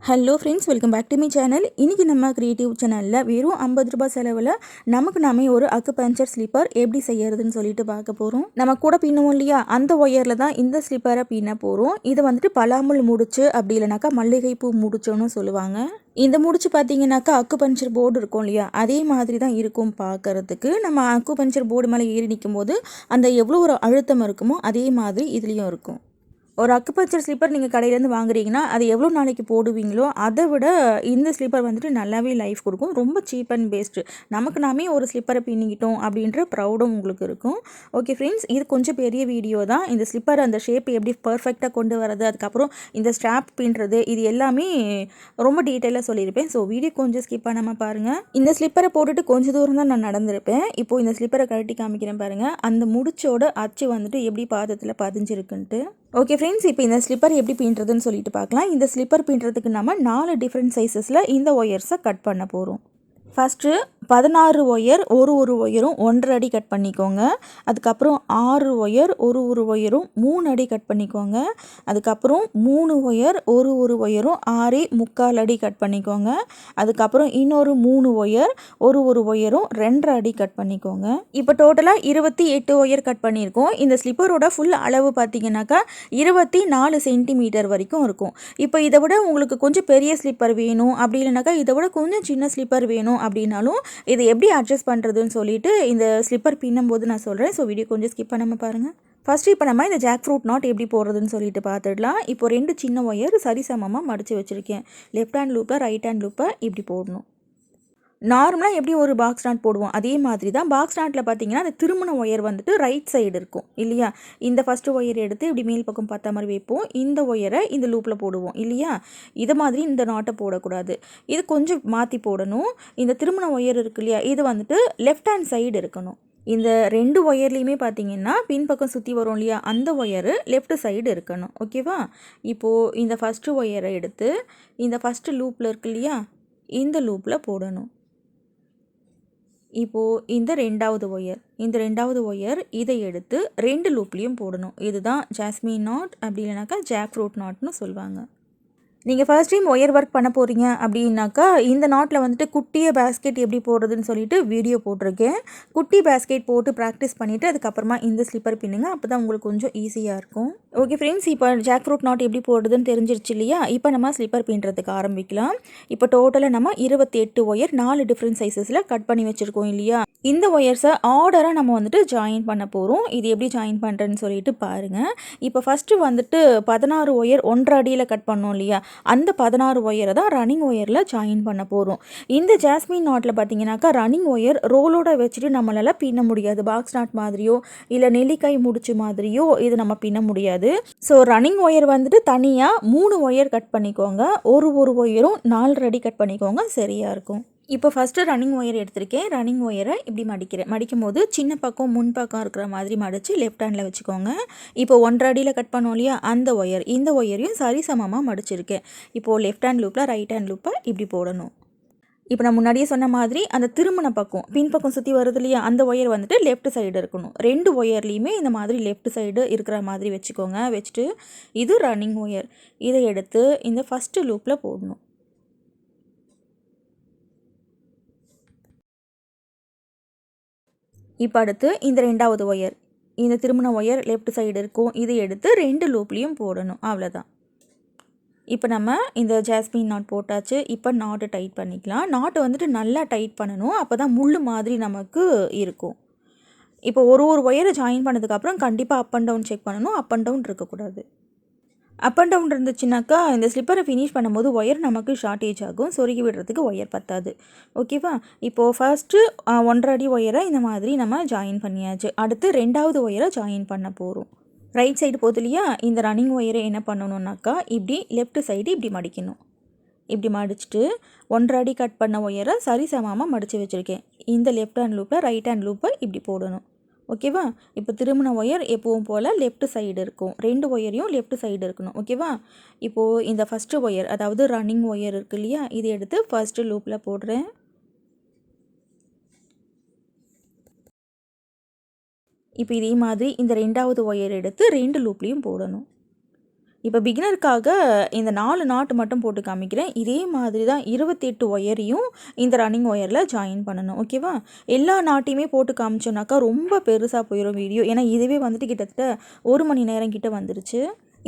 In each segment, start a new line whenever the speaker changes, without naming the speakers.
Hello friends, welcome back to my channel. இன்றைக்கி நம்ம creative சேனலில் வெறும் 50 ரூபாய் செலவில் நமக்கு நாமே ஒரு அக்குபஞ்சர் ஸ்லிப்பர் எப்படி செய்யறதுன்னு சொல்லிட்டு பார்க்க போகிறோம். நம்ம கூட பின்னுவோம் இல்லையா, அந்த ஒயரில் தான் இந்த ஸ்லிப்பரை பின்ன போகிறோம். இதை வந்துட்டு பலாமுள் முடிச்சு அப்படி இல்லைனாக்கா மல்லிகைப்பூ முடிச்சோன்னு சொல்லுவாங்க. இந்த முடிச்சு பார்த்தீங்கன்னாக்கா அக்குபஞ்சர் போர்டு இருக்கும் இல்லையா, அதே மாதிரி தான் இருக்கும் பார்க்கறதுக்கு. நம்ம அக்குபஞ்சர் போர்டு மேலே ஏறி நிற்கும் போது அந்த எவ்வளோ ஒரு அழுத்தம் இருக்குமோ அதே மாதிரி இதுலேயும் இருக்கும். ஒரு அக்குபஞ்சர் ஸ்லிப்பர் நீங்கள் கடையிலேருந்து வாங்குறீங்கன்னா அது எவ்வளோ நாளைக்கு போடுவீங்களோ அதை விட இந்த ஸ்லிப்பர் வந்துட்டு நல்லாவே லைஃப் கொடுக்கும். ரொம்ப சீப் அண்ட் பெஸ்ட்டு. நமக்கு நாமே ஒரு ஸ்லிப்பரை பின்னிக்கிட்டோம் அப்படின்ற ப்ரௌடும் உங்களுக்கு இருக்கும். ஓகே ஃப்ரெண்ட்ஸ், இது கொஞ்சம் பெரிய வீடியோ தான். இந்த ஸ்லிப்பர் அந்த ஷேப் எப்படி பர்ஃபெக்டாக கொண்டு வரது, அதுக்கப்புறம் இந்த ஸ்ட்ராப் பின்னுறது, இது எல்லாமே ரொம்ப டீட்டெயிலாக சொல்லியிருப்பேன். ஸோ வீடியோ கொஞ்சம் ஸ்கிப் பண்ணாமல் பாருங்கள். இந்த ஸ்லிப்பரை போட்டுட்டு கொஞ்சம் தூரம் தான் நான் நடந்திருப்பேன். இப்போது இந்த ஸ்லிப்பரை கழட்டி காமிக்கிறேன் பாருங்கள். அந்த முடிச்சோட அச்சு வந்துட்டு எப்படி பாதத்தில் பதிஞ்சிருக்குன்ட்டு. ஓகே ஃப்ரெண்ட்ஸ், இப்போ இந்த ஸ்லிப்பர் எப்படி பின்னுறதுன்னு சொல்லிட்டு பார்க்கலாம். இந்த ஸ்லிப்பர் பின்னுறதுக்கு நம்ம 4 டிஃப்ரெண்ட் சைஸஸில் இந்த ஒயர்ஸை கட் பண்ண போகிறோம். ஃபஸ்ட்டு 16 ஒயர் ஒரு ஒயரும் 1.5 அடி கட் பண்ணிக்கோங்க. அதுக்கப்புறம் 6 ஒயர் ஒரு ஒயரும் 3 அடி கட் பண்ணிக்கோங்க. அதுக்கப்புறம் 3 ஒயர் ஒரு ஒயரும் 6.25 அடி கட் பண்ணிக்கோங்க. அதுக்கப்புறம் இன்னொரு 3 ஒயர் ஒரு ஒயரும் 2.5 அடி கட் பண்ணிக்கோங்க. இப்போ டோட்டலாக 28 ஒயர் கட் பண்ணியிருக்கோம். இந்த ஸ்லிப்பரோட ஃபுல் அளவு பார்த்தீங்கன்னாக்கா 24 சென்டிமீட்டர் வரைக்கும் இருக்கும். இப்போ இதை விட உங்களுக்கு கொஞ்சம் பெரிய ஸ்லிப்பர் வேணும், அப்படி இல்லைனாக்கா இதை விட கொஞ்சம் சின்ன ஸ்லிப்பர் வேணும் அப்படின்னாலும் இதை எப்படி அட்ஜஸ்ட் பண்ணுறதுன்னு சொல்லிட்டு இந்த ஸ்லிப்பர் பின்னும்போது நான் சொல்கிறேன். ஸோ வீடியோ கொஞ்சம் ஸ்கிப் பண்ணாமல் பாருங்கள். ஃபஸ்ட்டு இப்போ நம்ம இந்த ஜாக் ஃப்ரூட் நாட் எப்படி போடுறதுன்னு சொல்லிட்டு பார்த்துடலாம். இப்போ 2 சின்ன ஒயர் சரிசமமாக மடித்து வச்சுருக்கேன். லெஃப்ட் ஹேண்ட் லூப்பில் ரைட் ஹேண்ட் லூப்பை இப்படி போடணும். நார்மலாக எப்படி ஒரு பாக்ஸ் நாட் போடுவோம் அதே மாதிரி தான். பாக்ஸ் நாட்டில் பார்த்தீங்கன்னா அந்த திருமண ஒயர் வந்துட்டு ரைட் சைடு இருக்கும் இல்லையா. இந்த ஃபஸ்ட்டு ஒயர் எடுத்து இப்படி மேல் பக்கம் பார்த்தா மாதிரி வைப்போம். இந்த ஒயரை இந்த லூப்பில் போடுவோம் இல்லையா. இது மாதிரி இந்த நாட்டை போடக்கூடாது, இது கொஞ்சம் மாற்றி போடணும். இந்த திருமண ஒயர் இருக்கு இல்லையா, இது வந்துட்டு லெஃப்ட் ஹேண்ட் சைடு இருக்கணும். இந்த 2 ஒயர்லேயுமே பார்த்தீங்கன்னா பின்பக்கம் சுற்றி வரும் இல்லையா, அந்த ஒயரு லெஃப்ட் சைடு இருக்கணும். ஓகேவா. இப்போது இந்த ஃபஸ்ட்டு ஒயரை எடுத்து இந்த ஃபஸ்ட்டு லூப்பில் இருக்கு இல்லையா, இந்த லூப்பில் போடணும். இப்போது இந்த 2வது ஒயர் இதை எடுத்து 2 லூப்லேயும் போடணும். இதுதான் ஜாஸ்மின் நாட், அப்படி இல்லைனாக்கா ஜாக் ஃப்ரூட் நாட்னு சொல்லுவாங்க. நீங்கள் ஃபர்ஸ்ட் டைம் ஒயர் ஒர்க் பண்ண போகிறீங்க அப்படின்னாக்கா இந்த நாட்டில் வந்துட்டு குட்டிய பேஸ்கெட் எப்படி போடுறதுன்னு சொல்லிட்டு வீடியோ போட்டிருக்கேன். குட்டி பேஸ்கெட் போட்டு ப்ராக்டிஸ் பண்ணிவிட்டு அதுக்கப்புறமா இந்த ஸ்லிப்பர் பின்னுங்க. அப்போ தான் உங்களுக்கு கொஞ்சம் ஈஸியாக இருக்கும். ஓகே ஃப்ரெண்ட்ஸ், இப்போ ஜாக் ஃப்ரூட் நாட் எப்படி போடுறதுன்னு தெரிஞ்சிருச்சு இல்லையா. இப்போ நம்ம ஸ்லிப்பர் பின்னுறதுக்கு ஆரம்பிக்கலாம். இப்போ டோட்டலாக நம்ம 28 ஒயர் 4 டிஃப்ரெண்ட் சைஸஸில் கட் பண்ணி வச்சுருக்கோம் இல்லையா. இந்த ஒயர்ஸை ஆர்டராக நம்ம வந்துட்டு ஜாயின் பண்ண போகிறோம். இது எப்படி ஜாயின் பண்ணுறேன்னு சொல்லிட்டு பாருங்கள். இப்போ ஃபஸ்ட்டு வந்துட்டு 16 ஒயர் 1.5 அடியில் கட் பண்ணோம் இல்லையா, அந்த 16 ஒயரை தான் ரன்னிங் ஒயரில் ஜாயின் பண்ண போகிறோம். இந்த ஜாஸ்மின் நாட்டில் பார்த்தீங்கன்னாக்கா ரன்னிங் ஒயர் ரோலோட வச்சுட்டு நம்மளால் பின்ன முடியாது. பாக்ஸ் நாட் மாதிரியோ இல்லை நெல்லிக்காய் முடிச்சு மாதிரியோ இது நம்ம பின்ன முடியாது. ஸோ ரன்னிங் ஒயர் வந்துட்டு தனியாக 3 ஒயர் கட் பண்ணிக்கோங்க. ஒரு ஒயரும் 4.5 அடி கட் பண்ணிக்கோங்க, சரியாக இருக்கும். இப்போ ஃபஸ்ட்டு ரன்னிங் ஒயர் எடுத்திருக்கேன். ரன்னிங் ஒயரை இப்படி மடிக்கும் போது சின்ன பக்கம் முன் பக்கம் இருக்கிற மாதிரி மடித்து லெஃப்ட் ஹேண்டில் வச்சுக்கோங்க. இப்போ 1.5 அடியில் கட் பண்ணோம் இல்லையா, அந்த ஒயர் இந்த ஒயரையும் சரிசமமாக மடிச்சிருக்கேன். இப்போது லெஃப்ட் ஹேண்ட் லூப்பில் ரைட் ஹேண்ட் லூப்பை இப்படி போடணும். இப்போ நான் முன்னாடியே சொன்ன மாதிரி அந்த திருமண பக்கம் பின்பக்கம் சுற்றி வருது இல்லையா, அந்த ஒயர் வந்துட்டு லெஃப்ட் சைடு இருக்கணும். 2 ஒயர்லேயுமே இந்த மாதிரி லெஃப்ட் சைடு இருக்கிற மாதிரி வச்சுக்கோங்க. வச்சுட்டு இது ரன்னிங் ஒயர், இதை எடுத்து இந்த ஃபஸ்ட்டு லூப்பில் போடணும். இப்போ அடுத்து இந்த 2வது ஒயர், இந்த திருமண ஒயர் லெஃப்ட் சைடு இருக்கும், இதை எடுத்து 2 லூப்லேயும் போடணும். அவ்வளோதான். இப்போ நம்ம இந்த ஜாஸ்மின் நாட் போட்டாச்சு. இப்போ நாட்டு டைட் பண்ணிக்கலாம். நாட்டு வந்துட்டு நல்லா டைட் பண்ணணும், அப்போ தான் முள் மாதிரி நமக்கு இருக்கும். இப்போ ஒரு ஒயரை ஜாயின் பண்ணதுக்கப்புறம் கண்டிப்பாக அப் அண்ட் டவுன் செக் பண்ணணும். அப் அண்ட் டவுன் இருக்கக்கூடாது. அப் அண்ட் டவுன் இருந்துச்சுனாக்கா இந்த ஸ்லிப்பரை ஃபினிஷ் பண்ணும்போது ஒயர் நமக்கு ஷார்ட்டேஜ் ஆகும், சொருகி விடுறதுக்கு ஒயர் பத்தாது. ஓகேவா. இப்போது ஃபஸ்ட்டு 1.5 அடி ஒயரை இந்த மாதிரி நம்ம ஜாயின் பண்ணியாச்சு. அடுத்து 2வது ஒயரை ஜாயின் பண்ண போகிறோம். ரைட் சைடு போகுது இல்லையா, இந்த ரன்னிங் ஒயரை என்ன பண்ணணுன்னாக்கா இப்படி லெஃப்ட் சைடு இப்படி மடிக்கணும். இப்படி மடிச்சுட்டு 1.5 அடி கட் பண்ண ஒயரை சரிசமமாக மடித்து வச்சுருக்கேன். இந்த லெஃப்ட் ஹேண்ட் லூப்பில் ரைட் ஹேண்ட் லூப்பை இப்படி போடணும். ஓகேவா. இப்போ திருமண ஒயர் எப்பவும் போல் லெஃப்ட் சைடு இருக்கும். 2 ஒயரையும் லெஃப்ட் சைடு இருக்கணும். ஓகேவா. இப்போது இந்த ஃபஸ்ட்டு ஒயர், அதாவது ரன்னிங் ஒயர் இருக்குது இல்லையா, இதை எடுத்து ஃபஸ்ட்டு லூப்பில் போடுறேன். இப்போ இதே மாதிரி இந்த 2வது ஒயர் எடுத்து 2 லூப்லேயும் போடணும். இப்போ பிகினருக்காக இந்த 4 நாட் மட்டும் போட்டு காமிக்கிறேன். இதே மாதிரி தான் 28 ஒயரையும் இந்த ரன்னிங் ஒயரில் ஜாயின் பண்ணணும். ஓகேவா? எல்லா நாட்டையுமே போட்டு காமிச்சோன்னாக்கா ரொம்ப பெருசாக போயிடும் வீடியோ. ஏன்னா இதுவே வந்துட்டு கிட்டத்தட்ட 1 மணி நேரம் கிட்ட வந்துருச்சு.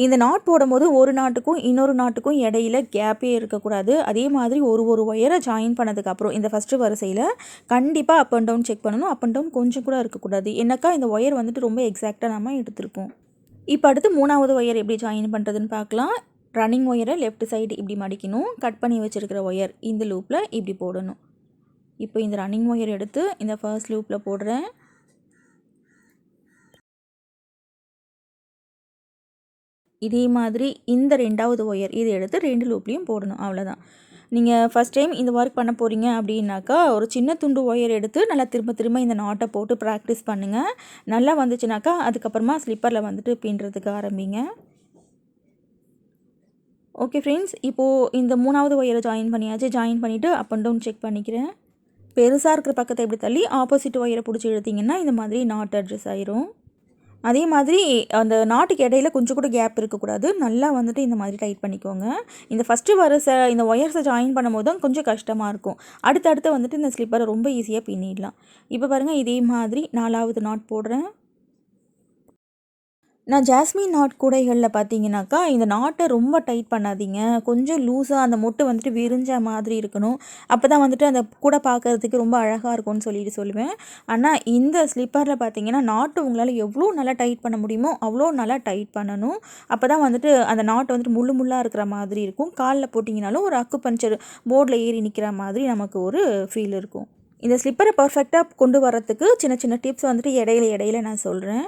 இந்த நாட் போடும்போது ஒரு நாட்டுக்கும் இன்னொரு நாட்டுக்கும் இடையில கேப்பே இருக்கக்கூடாது. அதே மாதிரி ஒரு ஒயரை ஜாயின் பண்ணதுக்கப்புறம் இந்த ஃபஸ்ட்டு வரிசையில் கண்டிப்பாக அப் அண்ட் டவுன் செக் பண்ணணும். அப் அண்ட் டவுன் கொஞ்சம் கூட இருக்கக்கூடாது. என்னக்கா இந்த ஒயர் வந்துட்டு ரொம்ப எக்ஸாக்டாக நம்ம எடுத்திருக்கோம். இப்போ அடுத்து 3வது ஒயர் எப்படி ஜாயின் பண்ணுறதுன்னு பார்க்கலாம். ரன்னிங் ஒயரை லெஃப்ட் சைடு இப்படி மடிக்கணும். கட் பண்ணி வச்சுருக்கிற ஒயர் இந்த லூப்பில் இப்படி போடணும். இப்போ இந்த ரன்னிங் ஒயர் எடுத்து இந்த ஃபர்ஸ்ட் லூப்பில் போடுறேன். இதே மாதிரி இந்த 2வது ஒயர் இதை எடுத்து 2 லூப்லேயும் போடணும். அவ்வளோதான். நீங்கள் ஃபஸ்ட் டைம் இந்த ஒர்க் பண்ண போகிறீங்க அப்படின்னாக்கா ஒரு சின்ன துண்டு ஒயர் எடுத்து நல்லா திரும்ப இந்த நாட்டை போட்டு ப்ராக்டிஸ் பண்ணுங்கள். நல்லா வந்துச்சுனாக்கா அதுக்கப்புறமா ஸ்லிப்பரில் வந்துட்டு பின்னுறதுக்கு ஆரம்பிங்க. ஓகே ஃப்ரெண்ட்ஸ், இப்போது இந்த 3வது ஒயரை ஜாயின் பண்ணியாச்சு. ஜாயின் பண்ணிவிட்டு அப் அண்ட் டவுன் செக் பண்ணிக்கிறேன். பெருசாக இருக்கிற பக்கத்தை எப்படி தள்ளி ஆப்போசிட் ஒயரை பிடிச்சி எடுத்திங்கன்னா இந்த மாதிரி நாட் அட்ஜஸ்ட் ஆயிரும். அதே மாதிரி அந்த நாட்டுக்கு இடையில கொஞ்சம் கூட கேப் இருக்கக்கூடாது. நல்லா வந்துட்டு இந்த மாதிரி டைட் பண்ணிக்கோங்க. இந்த ஃபஸ்ட்டு வரிசை இந்த ஒயர்ஸை ஜாயின் பண்ணும்போது தான் கொஞ்சம் கஷ்டமாக இருக்கும். அடுத்தடுத்து வந்துட்டு இந்த ஸ்லிப்பரை ரொம்ப ஈஸியாக பின்னிடலாம். இப்போ பாருங்கள், இதே மாதிரி 4வது நாட் போடுறேன். நான் ஜாஸ்மின் நாட் கூடைகளில் பார்த்தீங்கன்னாக்கா இந்த நாட்டை ரொம்ப டைட் பண்ணாதீங்க. கொஞ்சம் லூஸாக அந்த மொட்டு வந்துட்டு விரிஞ்ச மாதிரி இருக்கணும். அப்போ தான் வந்துட்டு அந்த கூடை பார்க்குறதுக்கு ரொம்ப அழகாக இருக்கும்னு சொல்லுவேன். ஆனால் இந்த ஸ்லிப்பரில் பார்த்தீங்கன்னா நாட்டு உங்களால் எவ்வளோ நல்லா டைட் பண்ண முடியுமோ அவ்வளோ நல்லா டைட் பண்ணணும். அப்போ தான் வந்துட்டு அந்த நாட்டு வந்துட்டு முள்ளாக இருக்கிற மாதிரி இருக்கும். காலில் போட்டிங்கனாலும் ஒரு அக்கு பஞ்சர் போர்டில் ஏறி நிற்கிற மாதிரி நமக்கு ஒரு ஃபீல் இருக்கும். இந்த ஸ்லிப்பரை பர்ஃபெக்டாக கொண்டு வரத்துக்கு சின்ன சின்ன டிப்ஸ் வந்துட்டு இடையில நான் சொல்கிறேன்.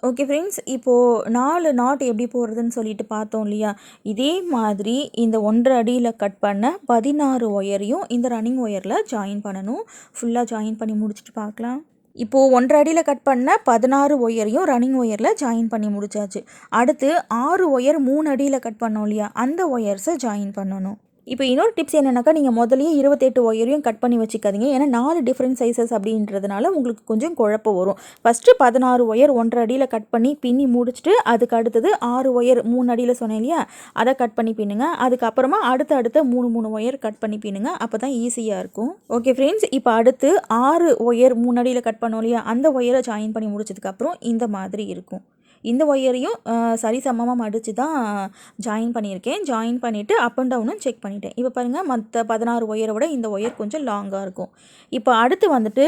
ஓகே ஃப்ரெண்ட்ஸ், இப்போது 4 நாட் எப்படி போடுறதுன்னு சொல்லிட்டு பார்த்தோம் இல்லையா? இதே மாதிரி இந்த 1.5 அடியில் கட் பண்ண 16 ஒயரையும் இந்த ரன்னிங் ஒயரில் ஜாயின் பண்ணணும். ஃபுல்லாக ஜாயின் பண்ணி முடிச்சுட்டு பார்க்கலாம். இப்போது 1.5 அடியில் கட் பண்ண 16 ஒயரையும் ரன்னிங் ஒயரில் ஜாயின் பண்ணி முடிச்சாச்சு. அடுத்து 6 ஒயர் 3 அடியில் கட் பண்ணோம் இல்லையா? அந்த ஒயர்ஸை ஜாயின் பண்ணணும். இப்போ இன்னொரு டிப்ஸ் என்னென்னாக்கா, நீங்கள் முதலையே 28 ஒயரையும் கட் பண்ணி வச்சுக்காதீங்க. ஏன்னா 4 டிஃப்ரெண்ட் சைஸஸ் அப்படின்றதுனால உங்களுக்கு கொஞ்சம் குழப்பம் வரும். ஃபஸ்ட்டு 16 ஒயர் 1.5 அடியில் கட் பண்ணி பின்னி முடிச்சுட்டு அதுக்கு அடுத்தது 6 ஒயர் 3 அடியில் சொன்னேன் இல்லையா, அதை கட் பண்ணி பின்னுங்க. அதுக்கப்புறமா அடுத்த 3 ஒயர் கட் பண்ணி பின்னுங்க. அப்போ தான் ஈஸியாக இருக்கும். ஓகே ஃப்ரெண்ட்ஸ், இப்போ அடுத்து 6 ஒயர் 3 அடியில் கட் பண்ணோம் இல்லையா, அந்த ஒயரை ஜாயின் பண்ணி முடிச்சதுக்கப்புறம் இந்த மாதிரி இருக்கும். இந்த ஒயரையும் சரிசமமாக மடித்து தான் ஜாயின் பண்ணியிருக்கேன். ஜாயின் பண்ணிவிட்டு அப் அண்ட் டவுனும் செக் பண்ணிட்டேன். இப்போ பாருங்கள், மற்ற 16 ஒயரை விட இந்த ஒயர் கொஞ்சம் லாங்காக இருக்கும். இப்போ அடுத்து வந்துட்டு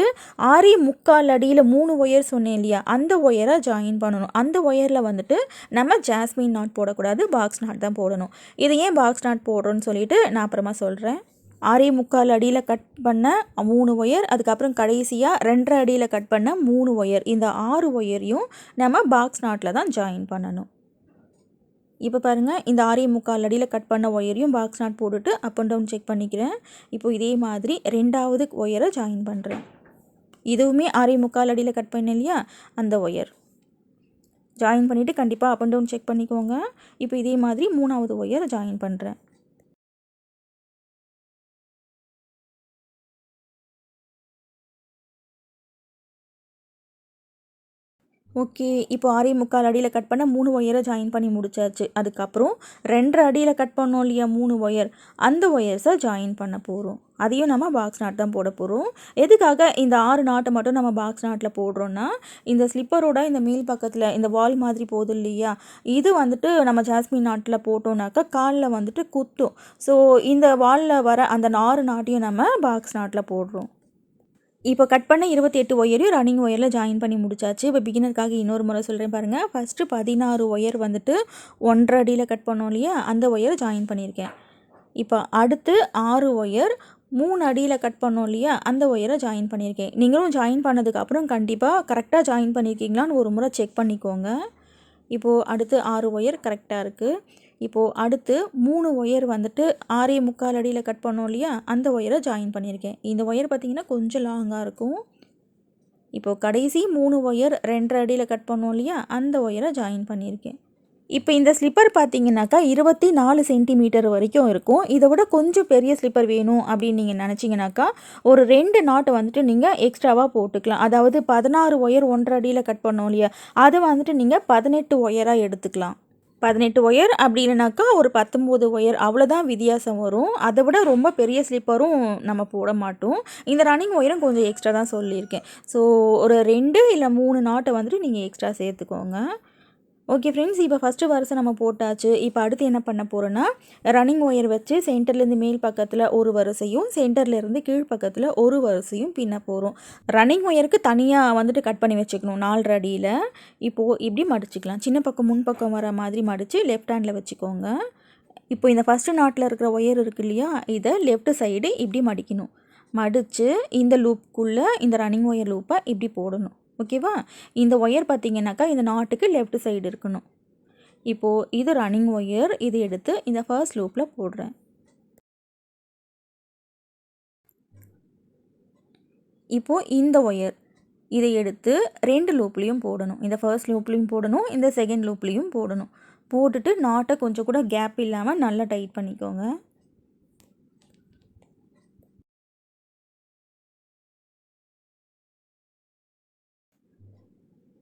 6.25 அடியில் 3 ஒயர் சொன்னேன் இல்லையா, அந்த ஒயரை ஜாயின் பண்ணணும். அந்த ஒயரில் வந்துட்டு நம்ம ஜாஸ்மின் நாட் போடக்கூடாது, பாக்ஸ் நாட் தான் போடணும். இது ஏன் பாக்ஸ் நாட் போடுறோன்னு சொல்லிட்டு நான் அப்புறமா சொல்கிறேன். 6.25 அடியில் கட் பண்ண 3 ஒயர், அதுக்கப்புறம் கடைசியாக 2.5 அடியில் கட் பண்ண 3 ஒயர், இந்த 6 ஒயரையும் நம்ம பாக்ஸ் நாட்டில் தான் ஜாயின் பண்ணணும். இப்போ பாருங்கள், இந்த 6.25 அடியில் கட் பண்ண ஒயரையும் பாக்ஸ் நாட் போட்டுட்டு அப் அண்ட் டவுன் செக் பண்ணிக்கிறேன். இப்போ இதே மாதிரி 2வது ஒயரை ஜாயின் பண்ணுறேன். இதுவுமே 6.25 அடியில் கட் பண்ணேன் இல்லையா, அந்த ஒயர் ஜாயின் பண்ணிவிட்டு கண்டிப்பாக அப் அண்ட் டவுன் செக் பண்ணிக்கோங்க. இப்போ இதே மாதிரி 3வது ஒயரை ஜாயின் பண்ணுறேன். ஓகே, இப்போ 6.25 அடியில் கட் பண்ண 3 ஒயரை ஜாயின் பண்ணி முடிச்சாச்சு. அதுக்கப்புறம் 2.5 அடியில் கட் பண்ணோம் இல்லையா 3 ஒயர், அந்த ஒயர்ஸை ஜாயின் பண்ண போகிறோம். அதையும் நம்ம பாக்ஸ் நாட் தான் போட போகிறோம். எதுக்காக இந்த 6 நாட்டை மட்டும் நம்ம பாக்ஸ் நாட்டில் போடுறோன்னா, இந்த ஸ்லிப்பரோட இந்த மேல் பக்கத்தில் இந்த வால் மாதிரி போகுது இல்லையா, இது வந்துட்டு நம்ம ஜாஸ்மின் நாட்டில் போட்டோம்னாக்கா காலில் வந்துட்டு குத்தும். ஸோ இந்த வாலில் வர அந்த 6 நாட்டையும் நம்ம பாக்ஸ் நாட்டில் போடுறோம். இப்போ கட் பண்ண 28 ஒயரையும் ரன்னிங் ஒயரில் ஜாயின் பண்ணி முடிச்சாச்சு. இப்போ பிகினருக்காக இன்னொரு முறை சொல்கிறேன் பாருங்கள். ஃபஸ்ட்டு 16 ஒயர் வந்துட்டு 1.5 அடியில் கட் பண்ணோம் இல்லையா, அந்த ஒயரை ஜாயின் பண்ணியிருக்கேன். இப்போ அடுத்து 6 ஒயர் 3 அடியில் கட் பண்ணோம் இல்லையா, அந்த ஒயரை ஜாயின் பண்ணியிருக்கேன். நீங்களும் ஜாயின் பண்ணதுக்கப்புறம் கண்டிப்பாக கரெக்டாக ஜாயின் பண்ணியிருக்கீங்களான்னு ஒரு முறை செக் பண்ணிக்கோங்க. இப்போது அடுத்து 6 ஒயர் கரெக்டாக இருக்குது. இப்போது அடுத்து 3 ஒயர் வந்துட்டு 6.25 அடியில் கட் பண்ணோம் இல்லையா, அந்த ஒயரை ஜாயின் பண்ணியிருக்கேன். இந்த ஒயர் பார்த்திங்கன்னா கொஞ்சம் லாங்காக இருக்கும். இப்போது கடைசி 3 ஒயர் 2.5 அடியில் கட் பண்ணோம் இல்லையா, அந்த ஒயரை ஜாயின் பண்ணியிருக்கேன். இப்போ இந்த ஸ்லிப்பர் பார்த்தீங்கன்னாக்கா 24 சென்டிமீட்டர் வரைக்கும் இருக்கும். இதை விட கொஞ்சம் பெரிய ஸ்லிப்பர் வேணும் அப்படின்னு நீங்கள் நினச்சிங்கனாக்கா ஒரு 2 நாட்டை வந்துட்டு நீங்கள் எக்ஸ்ட்ராவாக போட்டுக்கலாம். அதாவது 16 ஒயர் 1.5 அடியில் கட் பண்ணோம் இல்லையா, அதை வந்துட்டு நீங்கள் 18 ஒயராக எடுத்துக்கலாம். 18 ஒயர் அப்படி இல்லைனாக்கா ஒரு 19 ஒயர் அவ்வளோதான் வித்தியாசம் வரும். அதை விட ரொம்ப பெரிய ஸ்லிப்பரும் நம்ம போட மாட்டோம். இந்த ரன்னிங் ஒயரும் கொஞ்சம் எக்ஸ்ட்ரா தான் சொல்லியிருக்கேன். ஸோ ஒரு 2 இல்லை 3 நாட்டை வந்துட்டு நீங்கள் எக்ஸ்ட்ரா சேர்த்துக்கோங்க. ஓகே ஃப்ரெண்ட்ஸ், இப்போ ஃபஸ்ட்டு வரிசை நம்ம போட்டாச்சு. இப்போ அடுத்து என்ன பண்ண போகிறோன்னா, ரன்னிங் ஒயர் வச்சு சென்டர்லேருந்து மேல் பக்கத்தில் ஒரு வரிசையும் சென்டர்லேருந்து கீழ் பக்கத்தில் ஒரு வரிசையும் பின்ன போகிறோம். ரன்னிங் ஒயருக்கு தனியாக வந்துட்டு கட் பண்ணி வச்சுக்கணும் 4 அடியில். இப்போது இப்படி மடிச்சிக்கலாம். சின்ன பக்கம் முன்பக்கம் வர மாதிரி மடித்து லெஃப்ட் ஹேண்டில் வச்சுக்கோங்க. இப்போ இந்த ஃபஸ்ட்டு நாட்டில் இருக்கிற ஒயர் இருக்கு இல்லையா, இதை லெஃப்ட் சைடு இப்படி மடிக்கணும். மடித்து இந்த லூப்புக்குள்ளே இந்த ரன்னிங் ஒயர் லூப்பை இப்படி போடணும். ஓகேவா? இந்த ஒயர் பார்த்திங்கனாக்கா இந்த நாட்டுக்கு லெஃப்ட் சைடு இருக்கணும். இப்போது இது ரன்னிங் ஒயர், இது எடுத்து இந்த ஃபர்ஸ்ட் லூப்பில் போடுறேன். இப்போது இந்த ஒயர் இதை எடுத்து 2 லூப்லேயும் போடணும். இந்த ஃபர்ஸ்ட் லூப்லேயும் போடணும், இந்த செகண்ட் லூப்லேயும் போடணும். போட்டுட்டு நாட்டை கொஞ்சம் கூட கேப் இல்லாமல் நல்லா டைட் பண்ணிக்கோங்க.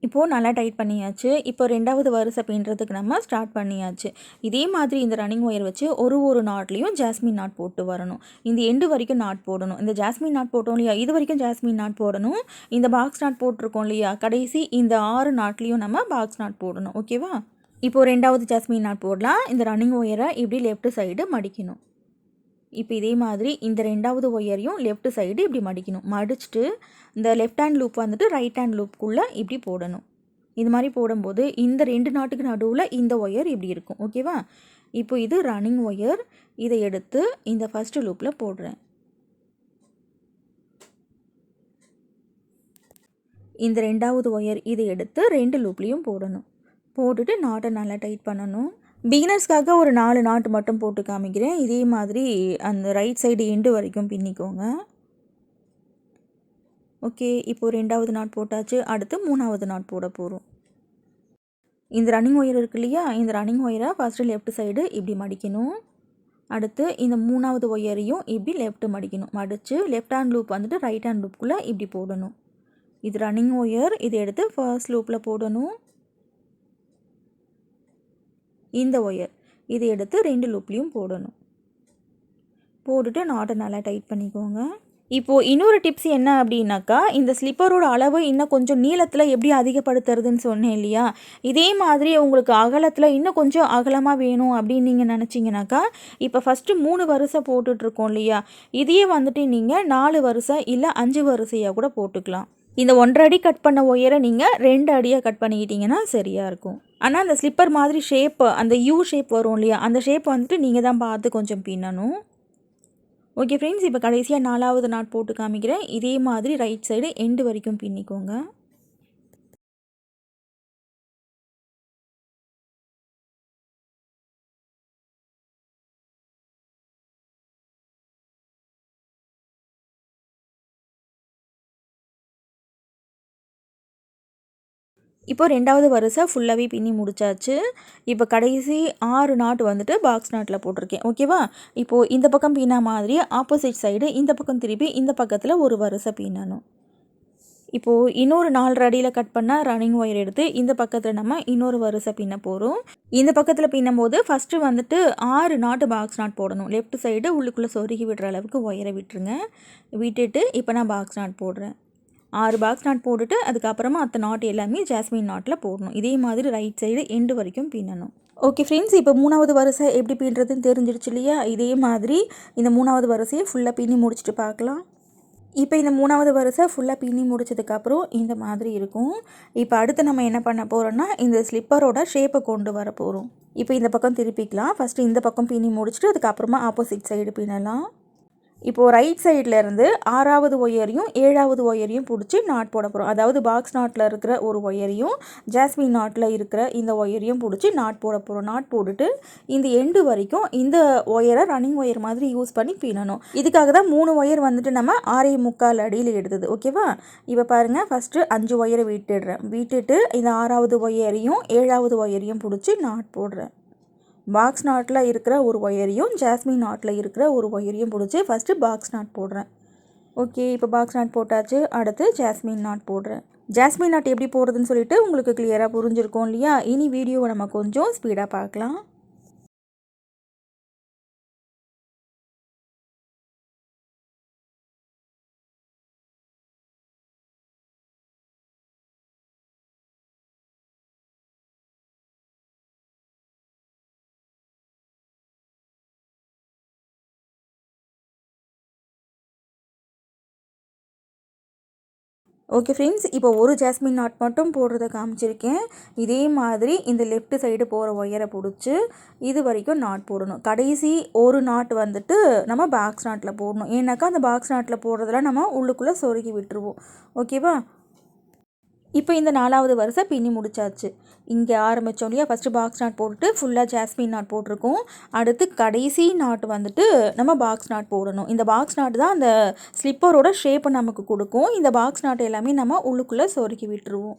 இப்போது நல்லா டைட் பண்ணியாச்சு. இப்போ 2வது வரிசை பின்னுறதுக்கு நம்ம ஸ்டார்ட் பண்ணியாச்சு. இதே மாதிரி இந்த ரன்னிங் ஒயர் வச்சு ஒரு நாட்லேயும் ஜாஸ்மின் நாட் போட்டு வரணும். இந்த எண்டு வரைக்கும் நாட் போடணும். இந்த ஜாஸ்மின் நாட் போட்டோம் இல்லையா, இது வரைக்கும் ஜாஸ்மின் நாட் போடணும். இந்த பாக்ஸ் நாட் போட்டிருக்கோம் இல்லையா, கடைசி இந்த 6 நாட்லேயும் நம்ம பாக்ஸ் நாட் போடணும். ஓகேவா? இப்போது 2வது ஜாஸ்மின் நாட் போடலாம். இந்த ரன்னிங் ஒயரை இப்படி லெஃப்ட் சைடு மடிக்கணும். இப்போ இதே மாதிரி இந்த 2வது ஒயரையும் லெஃப்ட் சைடு இப்படி மடிக்கணும். மடிச்சுட்டு இந்த லெஃப்ட் ஹேண்ட் லூப் வந்துட்டு ரைட் ஹேண்ட் லூப்புக்குள்ளே இப்படி போடணும். இது மாதிரி போடும்போது இந்த 2 நாட்டுக்கு நடுவில் இந்த ஒயர் இப்படி இருக்கும். ஓகேவா? இப்போ இது ரன்னிங் ஒயர், இதை எடுத்து இந்த ஃபஸ்ட்டு லூப்பில் போடுறேன். இந்த 2வது ஒயர் இதை எடுத்து 2 லூப்லேயும் போடணும். போட்டுட்டு நாட்டை நல்லா டைட் பண்ணணும். பிகினர்ஸ்க்காக ஒரு 4 நாட்டு மட்டும் போட்டு காமிக்கிறேன். இதே மாதிரி அந்த ரைட் சைடு எண்டு வரைக்கும் பின்னிக்கோங்க. ஓகே, இப்போது 2வது நாட் போட்டாச்சு. அடுத்து 3வது நாட் போட போகிறோம். இந்த ரன்னிங் ஒயர் இருக்கு இல்லையா, இந்த ரன்னிங் ஒயரை ஃபஸ்ட்டு லெஃப்ட் சைடு இப்படி மடிக்கணும். அடுத்து இந்த 3வது ஒயரையும் இப்படி லெஃப்ட் மடிக்கணும். மடித்து லெஃப்ட் ஹேண்ட் லூப் வந்துட்டு ரைட் ஹேண்ட் லூப்புக்குள்ளே இப்படி போடணும். இது ரன்னிங் ஒயர், இதை எடுத்து ஃபர்ஸ்ட் லூப்பில் போடணும். இந்த ஒயர் இதை எடுத்து 2 லூப்லேயும் போடணும். போட்டுட்டு நாட்டை நல்லா டைட் பண்ணிக்கோங்க. இப்போது இன்னொரு டிப்ஸ் என்ன அப்படின்னாக்கா, இந்த ஸ்லிப்பரோட அளவு இன்னும் கொஞ்சம் நீளத்தில் எப்படி அதிகப்படுத்துறதுன்னு சொன்னேன் இல்லையா, இதே மாதிரி உங்களுக்கு அகலத்தில் இன்னும் கொஞ்சம் அகலமாக வேணும் அப்படின்னு நீங்கள் நினச்சிங்கனாக்கா, இப்போ ஃபஸ்ட்டு 3 வரிசை போட்டுட்ருக்கோம் இல்லையா, இதையே வந்துட்டு நீங்கள் 4 வரிசை இல்லை 5 வரிசையாக கூட போட்டுக்கலாம். இந்த 1.5 அடி கட் பண்ண ஒயரை நீங்கள் 2 அடியாக கட் பண்ணிக்கிட்டிங்கன்னா சரியாக இருக்கும். ஆனால் அந்த ஸ்லிப்பர் மாதிரி ஷேப், அந்த யூ ஷேப் வரும் இல்லையா, அந்த ஷேப் வந்துட்டு நீங்கள் தான் பார்த்து கொஞ்சம் பின்னணும். ஓகே ஃப்ரெண்ட்ஸ், இப்போ கடைசியாக 4வது நாட் போட்டு காமிக்கிறேன். இதே மாதிரி ரைட் சைடு எண்டு வரைக்கும் பின்னிக்கோங்க. இப்போ 2வது வரிசை ஃபுல்லாகவே பின்னி முடிச்சாச்சு. இப்போ கடைசி 6 நாட் வந்துட்டு பாக்ஸ் நாட்டில் போட்டிருக்கேன். ஓகேவா? இப்போது இந்த பக்கம் பின்ன மாதிரி ஆப்போசிட் சைடு இந்த பக்கம் திருப்பி இந்த பக்கத்தில் ஒரு வரிசை பின்னணும். இப்போது இன்னொரு 4 அடியில் கட் பண்ணால் ரன்னிங் ஒயர் எடுத்து இந்த பக்கத்தில் நம்ம இன்னொரு வரிசை பின்ன போகிறோம். இந்த பக்கத்தில் பின்னும் போது ஃபஸ்ட்டு வந்துட்டு 6 நாட்டு பாக்ஸ் நாட் போடணும். லெஃப்ட் சைடு உள்ளுக்குள்ளே சொருகி விடுற அளவுக்கு ஒயரை விட்டுருங்க. விட்டுட்டு இப்போ நான் பாக்ஸ் நாட் போடுறேன். 6 பாக்ஸ் நாட் போட்டுட்டு அதுக்கப்புறமா அத்த நாட் எல்லாமே ஜாஸ்மின் நாட்டில் போடணும். இதே மாதிரி ரைட் சைடு எண்டு வரைக்கும் பின்னணும். ஓகே ஃப்ரெண்ட்ஸ், இப்போ 3வது வரிசை எப்படி பின்னுறதுன்னு தெரிஞ்சிடுச்சு இல்லையா, இதே மாதிரி இந்த 3வது வரிசையை ஃபுல்லாக பின்னி முடிச்சுட்டு பார்க்கலாம். இப்போ இந்த 3வது வரிசை ஃபுல்லாக பின்னி முடிச்சதுக்கப்புறம் இந்த மாதிரி இருக்கும். இப்போ அடுத்து நம்ம என்ன பண்ண போகிறோன்னா, இந்த ஸ்லிப்பரோட ஷேப்பை கொண்டு வர போகிறோம். இப்போ இந்த பக்கம் திருப்பிக்கலாம். ஃபஸ்ட்டு இந்த பக்கம் பின்னி முடிச்சுட்டு அதுக்கப்புறமா ஆப்போசிட் சைடு பின்னலாம். இப்போது ரைட் சைடில் இருந்து 6வது ஒயரையும் 7வது ஒயரையும் பிடிச்சி நாட் போட போகிறோம். அதாவது பாக்ஸ் நாட்டில் இருக்கிற ஒரு ஒயரையும் ஜாஸ்மின் நாட்டில் இருக்கிற இந்த ஒயரையும் பிடிச்சி நாட் போட போகிறோம். நாட் போட்டுட்டு இந்த எண்டு வரைக்கும் இந்த ஒயரை ரன்னிங் ஒயர் மாதிரி யூஸ் பண்ணி பின்னணும். இதுக்காக தான் 3 ஒயர் வந்துட்டு நம்ம 6.25 அடியில் எடுத்தது. ஓகேவா? இப்போ பாருங்கள், ஃபஸ்ட்டு 5 ஒயரை விட்டுடுறேன். விட்டுட்டு இந்த 6வது ஒயரையும் 7வது ஒயரையும் பிடிச்சி நாட் போடுறேன். பாக்ஸ் நாட்டில் இருக்கிற ஒரு ஒயரையும் ஜாஸ்மின் நாட்டில் இருக்கிற ஒரு ஒயரையும் பிடிச்சி ஃபஸ்ட்டு பாக்ஸ் நாட் போடுறேன். ஓகே, இப்போ பாக்ஸ் நாட் போட்டாச்சு. அடுத்து ஜாஸ்மின் நாட் போடுறேன். ஜாஸ்மின் நாட் எப்படி போடுறதுன்னு சொல்லிட்டு உங்களுக்கு கிளியராக புரிஞ்சிருக்கும் இல்லையா? இனி வீடியோவை நம்ம கொஞ்சம் ஸ்பீடாக பார்க்கலாம். ஓகே ஃப்ரெண்ட்ஸ், இப்போ ஒரு ஜாஸ்மின் நாட் மட்டும் போடுறத காமிச்சிருக்கேன். இதே மாதிரி இந்த லெஃப்ட் சைடு போகிற ஒயரை பிடிச்சி இது வரைக்கும் நாட் போடணும். கடைசி ஒரு நாட் வந்துட்டு நம்ம பாக்ஸ் நாட்டில் போடணும். ஏன்னாக்கா அந்த பாக்ஸ் நாட்டில் போடுறதுல நம்ம உள்ளுக்குள்ளே சொருகி விட்டுருவோம். ஓகேவா? இப்போ இந்த 4வது வரிசை பின்னி முடிச்சாச்சு. இங்கே ஆரம்பித்தோம் இல்லையா? ஃபஸ்ட்டு பாக்ஸ் நாட் போட்டுட்டு ஃபுல்லாக ஜாஸ்மின் நாட் போட்டிருக்கோம். அடுத்து கடைசி நாட் வந்துட்டு நம்ம பாக்ஸ் நாட் போடணும். இந்த பாக்ஸ் நாட் தான் அந்த ஸ்லிப்பரோட ஷேப்பை நமக்கு கொடுக்கும். இந்த பாக்ஸ் நாட் எல்லாமே நம்ம உள்ளுக்குள்ளே சொருக்கி விட்டுருவோம்.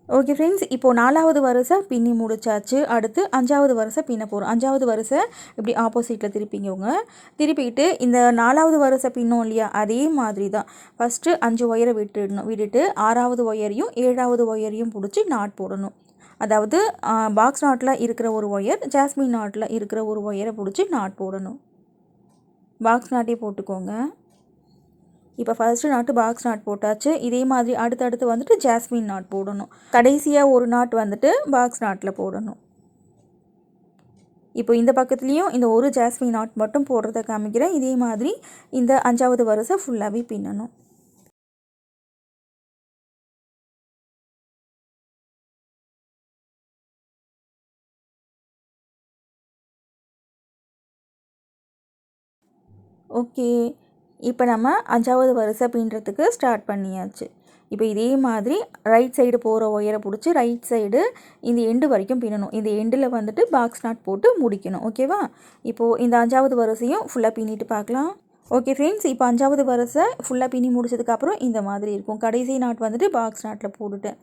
ஓகே ஃப்ரெண்ட்ஸ், இப்போது 4வது வரிசை பின்னி முடிச்சாச்சு. அடுத்து 5வது வரிசை பின்ன போகிறோம். 5வது வரிசை இப்படி ஆப்போசிட்டில் திருப்பிங்கவங்க. திருப்பிக்கிட்டு இந்த 4வது வரிசை பின்னோம் இல்லையா? அதே மாதிரி தான் ஃபஸ்ட்டு 5 ஒயரை விட்டுடணும். விட்டுட்டு 6வது ஒயரையும் 7வது ஒயரையும் பிடிச்சி நாட் போடணும். அதாவது பாக்ஸ் நாட்டில் இருக்கிற ஒரு ஒயர், ஜாஸ்மின் நாட்டில் இருக்கிற ஒரு ஒயரை பிடிச்சி நாட் போடணும். பாக்ஸ் நாட்டே போட்டுக்கோங்க. இப்போ ஃபர்ஸ்ட்டு நாட்டு பாக்ஸ் நாட் போட்டாச்சு. இதே மாதிரி அடுத்தடுத்து வந்துட்டு ஜாஸ்மின் நாட் போடணும். கடைசியாக ஒரு நாட் வந்துட்டு பாக்ஸ் நாட்டில் போடணும். இப்போ இந்த பக்கத்துலேயும் இந்த ஒரு ஜாஸ்மின் நாட் மட்டும் போடுறத காமிக்கிறேன். இதே மாதிரி இந்த 5வது வரிசை ஃபுல்லாகவே பின்னணும். ஓகே, இப்போ நம்ம 5வது வரிசை பின்னுறதுக்கு ஸ்டார்ட் பண்ணியாச்சு. இப்போ இதே மாதிரி ரைட் சைடு போகிற ஒயரை பிடிச்சி ரைட் சைடு இந்த எண்டு வரைக்கும் பின்னணும். இந்த எண்டில் வந்துட்டு பாக்ஸ் நாட் போட்டு முடிக்கணும். ஓகேவா? இப்போது இந்த 5வது வரிசையும் ஃபுல்லாக பின்னிட்டு பார்க்கலாம். ஓகே ஃப்ரெண்ட்ஸ், இப்போ 5வது வரிசை ஃபுல்லாக பின்னி முடிச்சதுக்கப்புறம் இந்த மாதிரி இருக்கும். கடைசி நாட் வந்துட்டு பாக்ஸ் நாட்டில் போட்டுட்டேன்.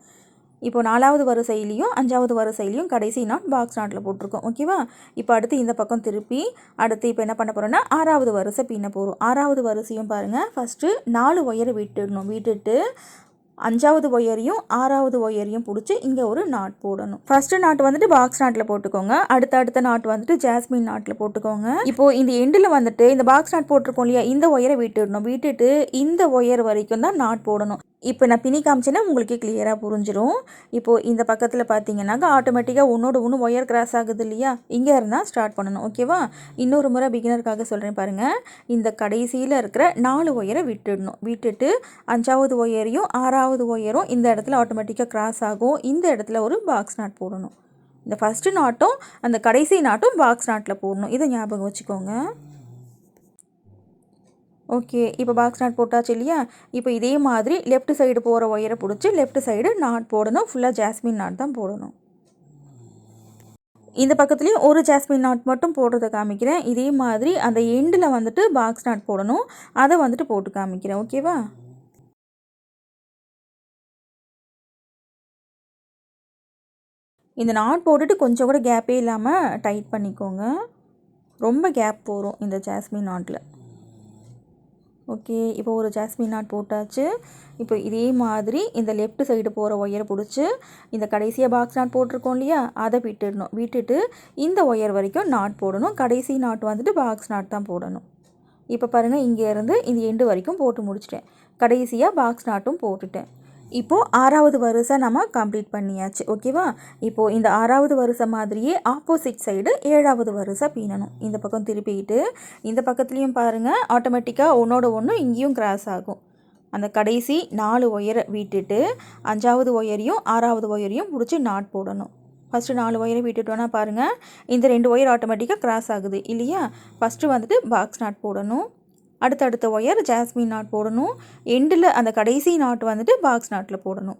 இப்போ 4வது வரிசையிலையும் 5வது வரிசையிலையும் கடைசி நாட் பாக்ஸ் நாட்டில் போட்டிருக்கோம். ஓகேவா? இப்போ அடுத்து இந்த பக்கம் திருப்பி அடுத்து இப்போ என்ன பண்ண போகிறோன்னா 6வது வரிசை பின்ன போகிறோம். 6வது வரிசையும் பாருங்கள். ஃபஸ்ட்டு 4 ஒயரை விட்டுடணும். விட்டுட்டு 5வது ஒயரையும் 6வது ஒயரையும் பிடிச்சி இங்கே ஒரு நாட் போடணும். ஃபஸ்ட்டு நாட் வந்துட்டு பாக்ஸ் நாட்டில் போட்டுக்கோங்க. அடுத்த நாட் வந்துட்டு ஜாஸ்மின் நாட்டில் போட்டுக்கோங்க. இப்போது இந்த எண்டில் வந்துட்டு இந்த பாக்ஸ் நாட் போட்டிருக்கோம் இல்லையா? இந்த ஒயரை விட்டுடணும். விட்டுட்டு இந்த ஒயர் வரைக்கும் தான் நாட் போடணும். இப்போ நான் பின்னி காமிச்சேன்னா உங்களுக்கு கிளியராக புரிஞ்சிடும். இப்போது இந்த பக்கத்தில் பார்த்தீங்கன்னாக்கா ஆட்டோமேட்டிக்காக ஒன்றோட ஒன்று ஒயர் கிராஸ் ஆகுது இல்லையா? இங்கே இருந்தால் ஸ்டார்ட் பண்ணணும். ஓகேவா? இன்னொரு முறை பிகினருக்காக சொல்கிறேன் பாருங்கள். இந்த கடைசியில் இருக்கிற 4 ஒயரை விட்டுடணும். விட்டுட்டு 5வது ஒயரையும் 6வது ஒயரும் இந்த இடத்துல ஆட்டோமேட்டிக்காக கிராஸ் ஆகும். இந்த இடத்துல ஒரு பாக்ஸ் நாட் போடணும். இந்த ஃபஸ்ட்டு நாட்டும் அந்த கடைசி நாட்டும் பாக்ஸ் நாட்டில் போடணும். இதை ஞாபகம் வச்சுக்கோங்க. ஓகே, இப்போ பாக்ஸ் நாட் போட்டாச்சு இல்லையா? இப்போ இதே மாதிரி லெஃப்ட் சைடு போகிற ஒயரை பிடிச்சி லெஃப்ட் சைடு நாட் போடணும். ஃபுல்லாக ஜாஸ்மின் நாட் தான் போடணும். இந்த பக்கத்துலேயும் ஒரு ஜாஸ்மின் நாட் மட்டும் போடுறத காமிக்கிறேன். இதே மாதிரி அந்த எண்டில் வந்துட்டு பாக்ஸ் நாட் போடணும். அதை வந்துட்டு போட்டு காமிக்கிறேன். ஓகேவா? இந்த நாட் போட்டுட்டு கொஞ்சம் கூட கேப்பே இல்லாமல் டைட் பண்ணிக்கோங்க. ரொம்ப கேப் போகும் இந்த ஜாஸ்மின் நாட்டில். ஓகே, இப்போ ஒரு ஜாஸ்மின் நாட் போட்டாச்சு. இப்போ இதே மாதிரி இந்த லெஃப்ட் சைடு போகிற ஒயரை பிடிச்சி இந்த கடைசியாக பாக்ஸ் நாட் போட்டிருக்கோம் இல்லையா? அதை விட்டுடணும். விட்டுட்டு இந்த ஒயர் வரைக்கும் நாட் போடணும். கடைசி நாட் வந்துட்டு பாக்ஸ் நாட் தான் போடணும். இப்போ பாருங்கள், இங்கேருந்து இந்த எண்டு வரைக்கும் போட்டு முடிச்சிட்டேன். கடைசியாக பாக்ஸ் நாட்டும் போட்டுட்டேன். இப்போது 6வது வரிசை நம்ம கம்ப்ளீட் பண்ணியாச்சு. ஓகேவா? இப்போது இந்த 6வது வரிசை மாதிரியே ஆப்போசிட் சைடு 7வது வரிசை பின்னணும். இந்த பக்கம் திருப்பிக்கிட்டு இந்த பக்கத்துலேயும் பாருங்கள், ஆட்டோமேட்டிக்காக ஒன்றோட ஒன்று இங்கேயும் கிராஸ் ஆகும். அந்த கடைசி 4 ஒயரை விட்டுட்டு 5வது ஒயரையும் 6வது ஒயரையும் பிடிச்சி நாட் போடணும். ஃபஸ்ட்டு 4 ஒயரை விட்டுட்டோன்னா பாருங்கள், இந்த 2 ஒயர் ஆட்டோமேட்டிக்காக கிராஸ் ஆகுது இல்லையா? ஃபஸ்ட்டு வந்துட்டு பாக்ஸ் நாட் போடணும். அடுத்தடுத்த ஒயர் ஜாஸ்மின் நாட் போடணும். எண்டில் அந்த கடைசி நாட் வந்துட்டு பாக்ஸ் நாட்டில் போடணும்.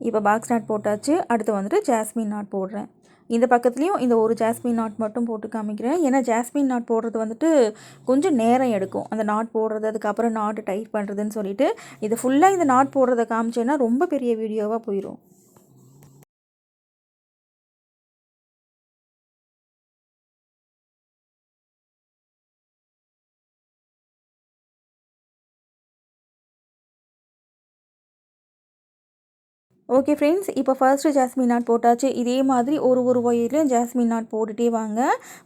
இப்போ பாக்ஸ் நாட் போட்டாச்சு. அடுத்து வந்துட்டு ஜாஸ்மின் நாட் போடுறேன். இந்த பக்கத்துலேயும் இந்த ஒரு ஜாஸ்மின் நாட் மட்டும் போட்டு காமிக்கிறேன். ஏன்னா ஜாஸ்மின் நாட் போடுறது வந்துட்டு கொஞ்சம் நேரம் எடுக்கும். அந்த நாட் போடுறது, அதுக்கப்புறம் நாட்டு டைட் பண்ணுறதுன்னு சொல்லிட்டு இது ஃபுல்லாக இந்த நாட் போடுறத காமிச்சேன்னா ரொம்ப பெரிய வீடியோவாக போயிடும். ஓகே ஃப்ரெண்ட்ஸ், இப்போ ஃபர்ஸ்ட்டு ஜாஸ்மின் நாட் போட்டாச்சு. இதே மாதிரி ஒரு ஒயர்லையும் ஜாஸ்மின் நாட் போட்டுகிட்டே வாங்க.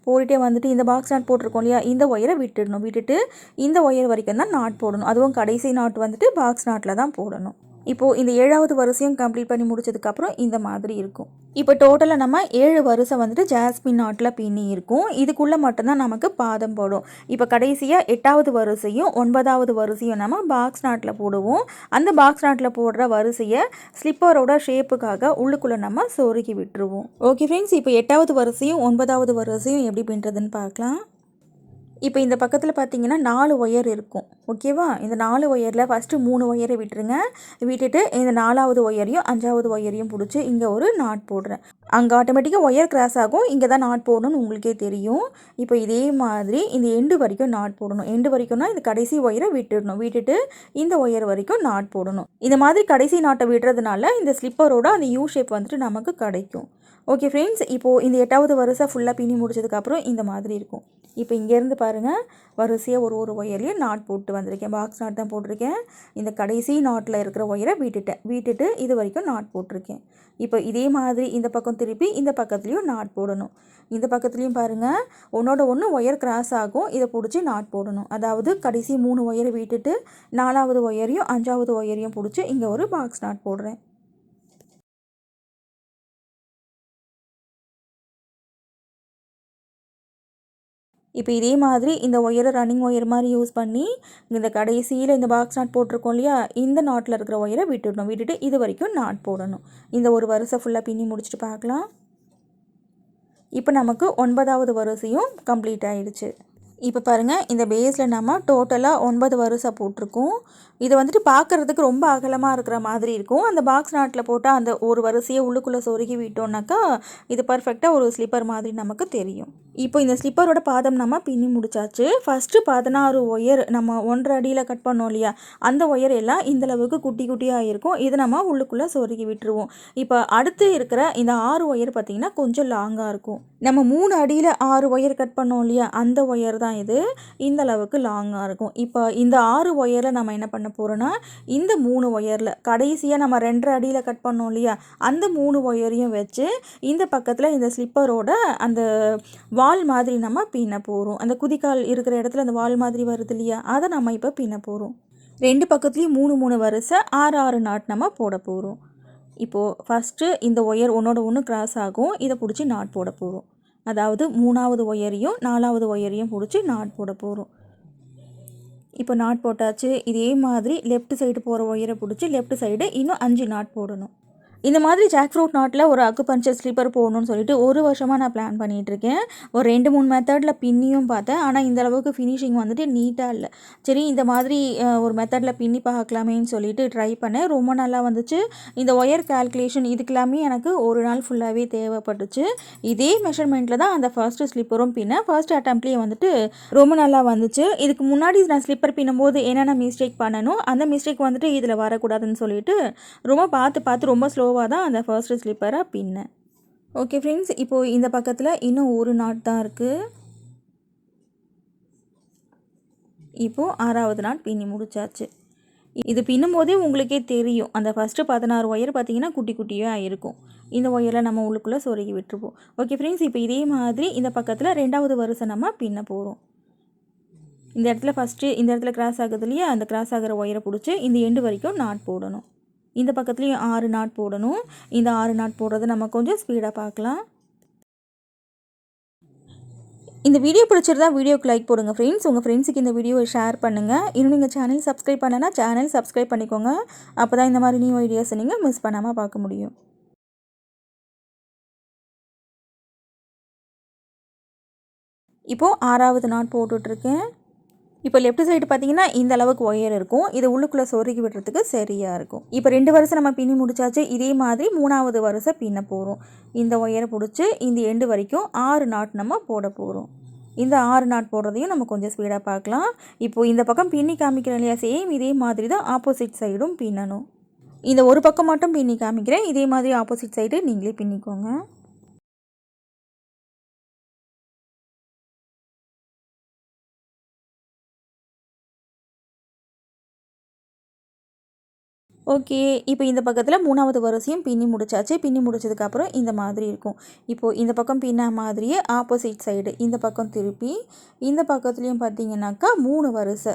போட்டுகிட்டே வந்துட்டு இந்த பாக்ஸ் நாட் போட்டிருக்கோம் இல்லையா, இந்த ஒயரை விட்டுடணும். விட்டுட்டு இந்த ஒயர் வரைக்கும் தான் நாட் போடணும். அதுவும் கடைசி நாட் வந்துட்டு பாக்ஸ் நாட்டில் தான் போடணும். இப்போது இந்த 7வது வரிசையும் கம்ப்ளீட் பண்ணி முடிச்சதுக்கப்புறம் இந்த மாதிரி இருக்கும். இப்போ டோட்டலாக நம்ம 7 வரிசை வந்துட்டு ஜாஸ்மின் நாட்டில் பின்னி இருக்கும். இதுக்குள்ளே மட்டும்தான் நமக்கு பாதம் போடும். இப்போ கடைசியாக 8வது வரிசையும் 9வது வரிசையும் நம்ம பாக்ஸ் நாட்டில் போடுவோம். அந்த பாக்ஸ் நாட்டில் போடுற வரிசையை ஸ்லிப்பரோட ஷேப்புக்காக உள்ளுக்குள்ளே நம்ம சொருகி விட்டுருவோம். ஓகே ஃப்ரெண்ட்ஸ், இப்போ 8வது வரிசையும் 9வது வரிசையும் எப்படி பின்னுறதுன்னு பார்க்கலாம். இப்போ இந்த பக்கத்தில் பார்த்தீங்கன்னா 4 ஒயர் இருக்கும். ஓகேவா, இந்த 4 ஒயரில் ஃபஸ்ட்டு 3 ஒயரை விட்டுருங்க. விட்டுட்டு இந்த 4வது ஒயரையும் 5வது ஒயரையும் பிடிச்சி இங்கே ஒரு நாட் போடுறேன். அங்கே ஆட்டோமேட்டிக்காக ஒயர் கிராஸ் ஆகும். இங்கே தான் நாட் போடணும்னு உங்களுக்கே தெரியும். இப்போ இதே மாதிரி இந்த எண்டு வரைக்கும் நாட் போடணும். எண்டு வரைக்கும்னா இந்த கடைசி ஒயரை விட்டுடணும். விட்டுட்டு இந்த ஒயர் வரைக்கும் நாட் போடணும். இந்த மாதிரி கடைசி நாட்டை விடுறதுனால இந்த ஸ்லிப்பரோட அந்த யூ ஷேப் வந்துட்டு நமக்கு கிடைக்கும். ஓகே ஃப்ரெண்ட்ஸ், இப்போது இந்த 8வது வரிசை ஃபுல்லாக பின்னி முடிச்சதுக்கப்புறம் இந்த மாதிரி இருக்கும். இப்போ இங்கேருந்து பாருங்கள், வரிசையாக ஒரு ஒயர்லேயும் நாட் போட்டு வந்திருக்கேன். பாக்ஸ் நாட் தான் போட்டிருக்கேன். இந்த கடைசி நாட்டில் இருக்கிற ஒயரை விட்டுட்டு இது வரைக்கும் நாட் போட்டிருக்கேன். இப்போ இதே மாதிரி இந்த பக்கம் திருப்பி இந்த பக்கத்துலேயும் நாட் போடணும். இந்த பக்கத்துலேயும் பாருங்கள், ஒன்றோட ஒன்று ஒயர் கிராஸ் ஆகும். இதை பிடிச்சி நாட் போடணும். அதாவது கடைசி 3 ஒயரை விட்டுட்டு 4வது ஒயரையும் 5வது ஒயரையும் பிடிச்சி இங்கே ஒரு பாக்ஸ் நாட் போடுறேன். இப்போ இதே மாதிரி இந்த ஒயரை ரன்னிங் ஒயர் மாதிரி யூஸ் பண்ணி இந்த கடைசியில் இந்த பாக்ஸ் நாட் போட்டிருக்கோம் இல்லையா, இந்த நாட்டில் இருக்கிற ஒயரை விட்டுடணும். விட்டுட்டு இது வரைக்கும் நாட் போடணும். இந்த ஒரு வரிசை ஃபுல்லாக பின்னி முடிச்சுட்டு பார்க்கலாம். இப்போ நமக்கு 9வது வரிசையும் கம்ப்ளீட் ஆகிடுச்சு. இப்போ பாருங்கள், இந்த பேஸில் நம்ம டோட்டலாக 9 வரிசை போட்டிருக்கோம். இது வந்துட்டு பார்க்குறதுக்கு ரொம்ப அகலமாக இருக்கிற மாதிரி இருக்கும். அந்த பாக்ஸ் நாட்டில் போட்டால் அந்த ஒரு வரிசையை உள்ளுக்குள்ளே சொருகி விட்டோம்னாக்கா இது பர்ஃபெக்டாக ஒரு ஸ்லிப்பர் மாதிரி நமக்கு தெரியும். இப்போ இந்த ஸ்லிப்பரோட பாதம் நம்ம பின்னி முடிச்சாச்சு. ஃபஸ்ட்டு 16 ஒயர் நம்ம 1.5 அடியில் கட் பண்ணோம் இல்லையா, அந்த ஒயர் எல்லாம் இந்தளவுக்கு குட்டி குட்டியாக இருக்கும். இதை நம்ம உள்ளுக்குள்ளே சொருகி விட்டுருவோம். இப்போ அடுத்து இருக்கிற இந்த 6 ஒயர் பார்த்திங்கன்னா கொஞ்சம் லாங்காக இருக்கும். நம்ம 3 அடியில் 6 ஒயர் கட் பண்ணோம் இல்லையா, அந்த ஒயர் தான் இது. இந்த அளவுக்கு லாங்காக இருக்கும். இப்போ இந்த 6 ஒயரில் நம்ம என்ன பண்ண போகிறோன்னா, இந்த 3 ஒயரில் கடைசியாக நம்ம 2.5 அடியில் கட் பண்ணோம் இல்லையா, அந்த 3 ஒயரையும் வச்சு இந்த பக்கத்தில் இந்த ஸ்லிப்பரோட அந்த வால் மாதிரி நம்ம பின்ன போகிறோம். அந்த குதிக்கால் இருக்கிற இடத்துல அந்த வால் மாதிரி வருது இல்லையா, அதை நம்ம இப்போ பின்ன போகிறோம். 2 பக்கத்துலேயும் 3 வரிசை 6 நாட் நம்ம போட போகிறோம். இப்போது ஃபஸ்ட்டு இந்த ஒயர் ஒன்றோட ஒன்று கிராஸ் ஆகும். இதை பிடிச்சி நாட் போட போகிறோம். அதாவது 3வது ஒயரையும் 4வது ஒயரையும் பிடிச்சி நாட் போட போகிறோம். இப்போ நாட் போட்டாச்சு. இதே மாதிரி லெஃப்ட் சைடு போகிற ஒயரை பிடிச்சி லெஃப்ட் சைடு இன்னும் 5 நாட் போடணும். இந்த மாதிரி ஜாக் ஃப்ரூட் நாட்டில் ஒரு அக்குபஞ்சர் ஸ்லீப்பர் போடணும்னு சொல்லிட்டு ஒரு வருஷமாக நான் பிளான் பண்ணிகிட்ருக்கேன். ஒரு 2-3 மெத்தடில் பின்னியும் பார்த்தேன். ஆனால் இந்த அளவுக்கு ஃபினிஷிங் வந்துட்டு நீட்டாக இல்லை. சரி, இந்த மாதிரி ஒரு மெத்தடில் பின்னி பார்க்கலாமேன்னு சொல்லிட்டு ட்ரை பண்ணேன். ரொம்ப நல்லா வந்துச்சு. இந்த ஒயர் கால்குலேஷன் இதுக்கெல்லாமே எனக்கு ஒரு நாள் ஃபுல்லாகவே தேவைப்பட்டுச்சு. இதே மெஷர்மெண்ட்டில் தான் அந்த ஃபர்ஸ்ட்டு ஸ்லிப்பரும் பின்னேன். ஃபர்ஸ்ட் அட்டம்ப்ட்லேயே வந்துட்டு ரொம்ப நல்லா வந்துச்சு. இதுக்கு முன்னாடி நான் ஸ்லிப்பர் பின்னும்போது என்னென்ன மிஸ்டேக் பண்ணணும், அந்த மிஸ்டேக் வந்துட்டு இதில் வரக்கூடாதுன்னு சொல்லிட்டு ரொம்ப பார்த்து ரொம்ப ஸ்லோவாக தான் அந்த ஃபர்ஸ்ட் ஸ்லிப்பரை பின்னேன். ஓகே ஃப்ரெண்ட்ஸ், இப்போது இந்த பக்கத்தில் இன்னும் ஒரு நாட் தான் இருக்குது. இப்போது 6வது நாட் பின்னி முடிச்சாச்சு. இது பின்னும் போதே உங்களுக்கே தெரியும், அந்த ஃபஸ்ட்டு 16 ஒயர் பார்த்திங்கன்னா குட்டி குட்டியாக இருக்கும். இந்த ஒயரில் நம்ம உள்ளுக்குள்ளே சொருகி விட்டுருப்போம். ஓகே ஃப்ரெண்ட்ஸ், இப்போ இதே மாதிரி இந்த பக்கத்தில் 2வது வரிசை நம்ம பின்ன போகிறோம். இந்த இடத்துல ஃபஸ்ட்டு இந்த இடத்துல கிராஸ் ஆகுது இல்லையா, அந்த கிராஸ் ஆகிற ஒயரை பிடிச்சி இந்த எண்டு வரைக்கும் நாட் போடணும். இந்த பக்கத்துலேயும் 6 நாட் போடணும். இந்த 6 நாட் போடுறது நம்ம கொஞ்சம் ஸ்பீடாக பார்க்கலாம். இந்த வீடியோ பிடிச்சிருந்தா வீடியோக்கு லைக் போடுங்க ஃப்ரெண்ட்ஸ். உங்கள் ஃப்ரெண்ட்ஸுக்கு இந்த வீடியோவை ஷேர் பண்ணுங்கள். இன்னும் நீங்கள் சேனல் சப்ஸ்கிரைப் பண்ணனா சேனல் சப்ஸ்கிரைப் பண்ணிக்கோங்க. அப்போ தான் இந்த மாதிரி நியூ ஐடியாஸை நீங்கள் மிஸ் பண்ணாமல் பார்க்க முடியும். இப்போது 6வது நாட் போட்டுட்ருக்கேன். இப்போ லெஃப்ட் சைடு பார்த்தீங்கன்னா இந்த அளவுக்கு ஒயர் இருக்கும். இது உள்ளுக்குள்ளே சொருகி விடுறதுக்கு சரியாக இருக்கும். இப்போ 2 வரிசை நம்ம பின்னி முடிச்சாச்சு. இதே மாதிரி 3வது வரிசை பின்ன போகிறோம். இந்த ஒயரை பிடிச்சி இந்த எண்டு வரைக்கும் 6 நாட் நம்ம போட போகிறோம். இந்த 6 நாட் போடுறதையும் நம்ம கொஞ்சம் ஸ்பீடாக பார்க்கலாம். இப்போது இந்த பக்கம் பின்னி காமிக்கிறேன் இல்லையா, சேம் இதே மாதிரி தான் ஆப்போசிட் சைடும் பின்னணும். இந்த ஒரு பக்கம் மட்டும் பின்னி காமிக்கிறேன். இதே மாதிரி ஆப்போசிட் சைடு நீங்களே பின்னிக்கோங்க. ஓகே. இப்போ இந்த பக்கத்தில் 3வது வரிசையும் பின்னி முடிச்சாச்சு. பின்னி முடிச்சதுக்கப்புறம் இந்த மாதிரி இருக்கும். இப்போது இந்த பக்கம் பின்ன மாதிரியே ஆப்போசிட் சைடு இந்த பக்கம் திருப்பி, இந்த பக்கத்துலேயும் பார்த்தீங்கன்னாக்கா 3 வரிசை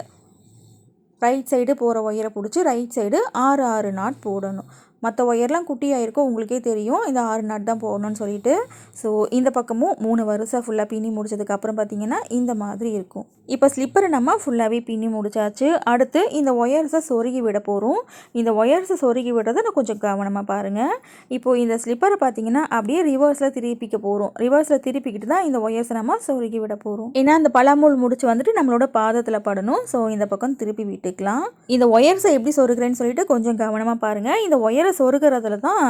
ரைட் சைடு போகிற ஒயரை பிடிச்சி ரைட் சைடு 6 6 நாட் போடணும். மற்ற ஒயர்லாம் குட்டியாக இருக்கும், உங்களுக்கே தெரியும் இந்த 6 நாட் தான் போடணும்னு சொல்லிட்டு. ஸோ இந்த பக்கமும் 3 வரிசை ஃபுல்லாக பின்னி முடிச்சதுக்கப்புறம் பார்த்திங்கன்னா இந்த மாதிரி இருக்கும். இப்போ ஸ்லிப்பரை நம்ம ஃபுல்லாகவே பின்னி முடிச்சாச்சு. அடுத்து இந்த ஒயர்ஸை சொருகி விட போகிறோம். இந்த ஒயர்ஸை சொருகி விடுறதை நான் கொஞ்சம் கவனமாக பாருங்கள். இப்போது இந்த ஸ்லிப்பரை பார்த்திங்கன்னா அப்படியே ரிவர்ஸில் திருப்பிக்க போகிறோம். ரிவர்ஸில் திருப்பிக்கிட்டு தான் இந்த ஒயர்ஸை நம்ம சொருகி விட போகிறோம். ஏன்னா அந்த பலாமூல் முடிச்சு வந்துட்டு நம்மளோட பாதத்தில் படணும். ஸோ இந்த பக்கம் திருப்பி விட்டுக்கலாம். இந்த ஒயர்ஸை எப்படி சொருகிறேன்னு சொல்லிட்டு கொஞ்சம் கவனமாக பாருங்கள். இந்த ஒயரை சொருகிறதுல தான்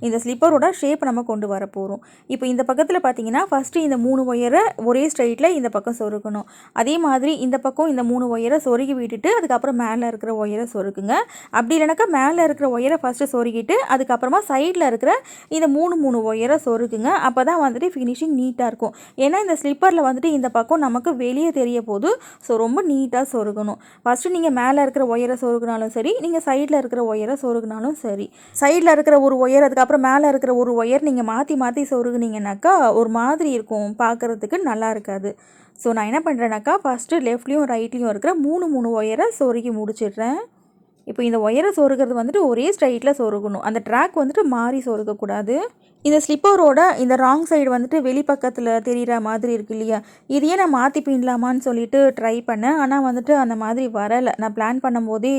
இந்த ஸ்லிப்பரோட ஷேப் நம்ம கொண்டு வர போகிறோம். இப்போ இந்த பக்கத்தில் பார்த்தீங்கன்னா ஃபஸ்ட்டு இந்த 3 ஒயரை ஒரே ஸ்ட்ரைட்டில் இந்த பக்கம் சொருகணும். அதே மாதிரி இந்த பக்கம் இந்த 3 ஒயரை சொருகி விட்டுட்டு அதுக்கப்புறம் மேலே இருக்கிற ஒயரை சொருக்குங்க. அப்படி இல்லைனாக்கா மேலே இருக்கிற ஒயரை ஃபஸ்ட்டு சொருகிட்டு அதுக்கப்புறமா சைடில் இருக்கிற இந்த 3 ஒயரை சொருக்குங்க. அப்போ தான் வந்துட்டு ஃபினிஷிங் நீட்டாக இருக்கும். ஏன்னா இந்த ஸ்லிப்பரில் வந்துட்டு இந்த பக்கம் நமக்கு வெளியே தெரிய போது. ஸோ ரொம்ப நீட்டாக சொருகணும். ஃபஸ்ட்டு நீங்கள் மேலே இருக்கிற ஒயரை சொருகினாலும் சரி, நீங்கள் சைடில் இருக்கிற ஒயரை சொருகினாலும் சரி, சைடில் இருக்கிற ஒரு ஒயர் அதுக்கப்புறம் மேலே இருக்கிற ஒரு ஒயர் நீங்கள் மாற்றி மாற்றி சொருகுனீங்கன்னாக்கா ஒரு மாதிரி இருக்கும், பார்க்குறதுக்கு நல்லா இருக்காது. ஸோ நான் என்ன பண்ணுறேன்னாக்கா ஃபஸ்ட்டு லெஃப்ட்லேயும் ரைட்லேயும் இருக்கிற 3 ஒயரை சொருகி முடிச்சிடுறேன். இப்போ இந்த ஒயரை சொருகிறது வந்துட்டு ஒரே ஸ்ட்ரைட்டில் சொருகணும். அந்த ட்ராக் வந்துட்டு மாறி சொருகக்கூடாது. இந்த ஸ்லிப்பரோட இந்த ராங் சைடு வந்துட்டு வெளிப்பக்கத்தில் தெரிகிற மாதிரி இருக்கு இல்லையா, இதையே நான் மாற்றி பின்னலாமான்னு சொல்லிட்டு ட்ரை பண்ணேன். ஆனால் வந்துட்டு அந்த மாதிரி வரலை. நான் பிளான் பண்ணும்போதே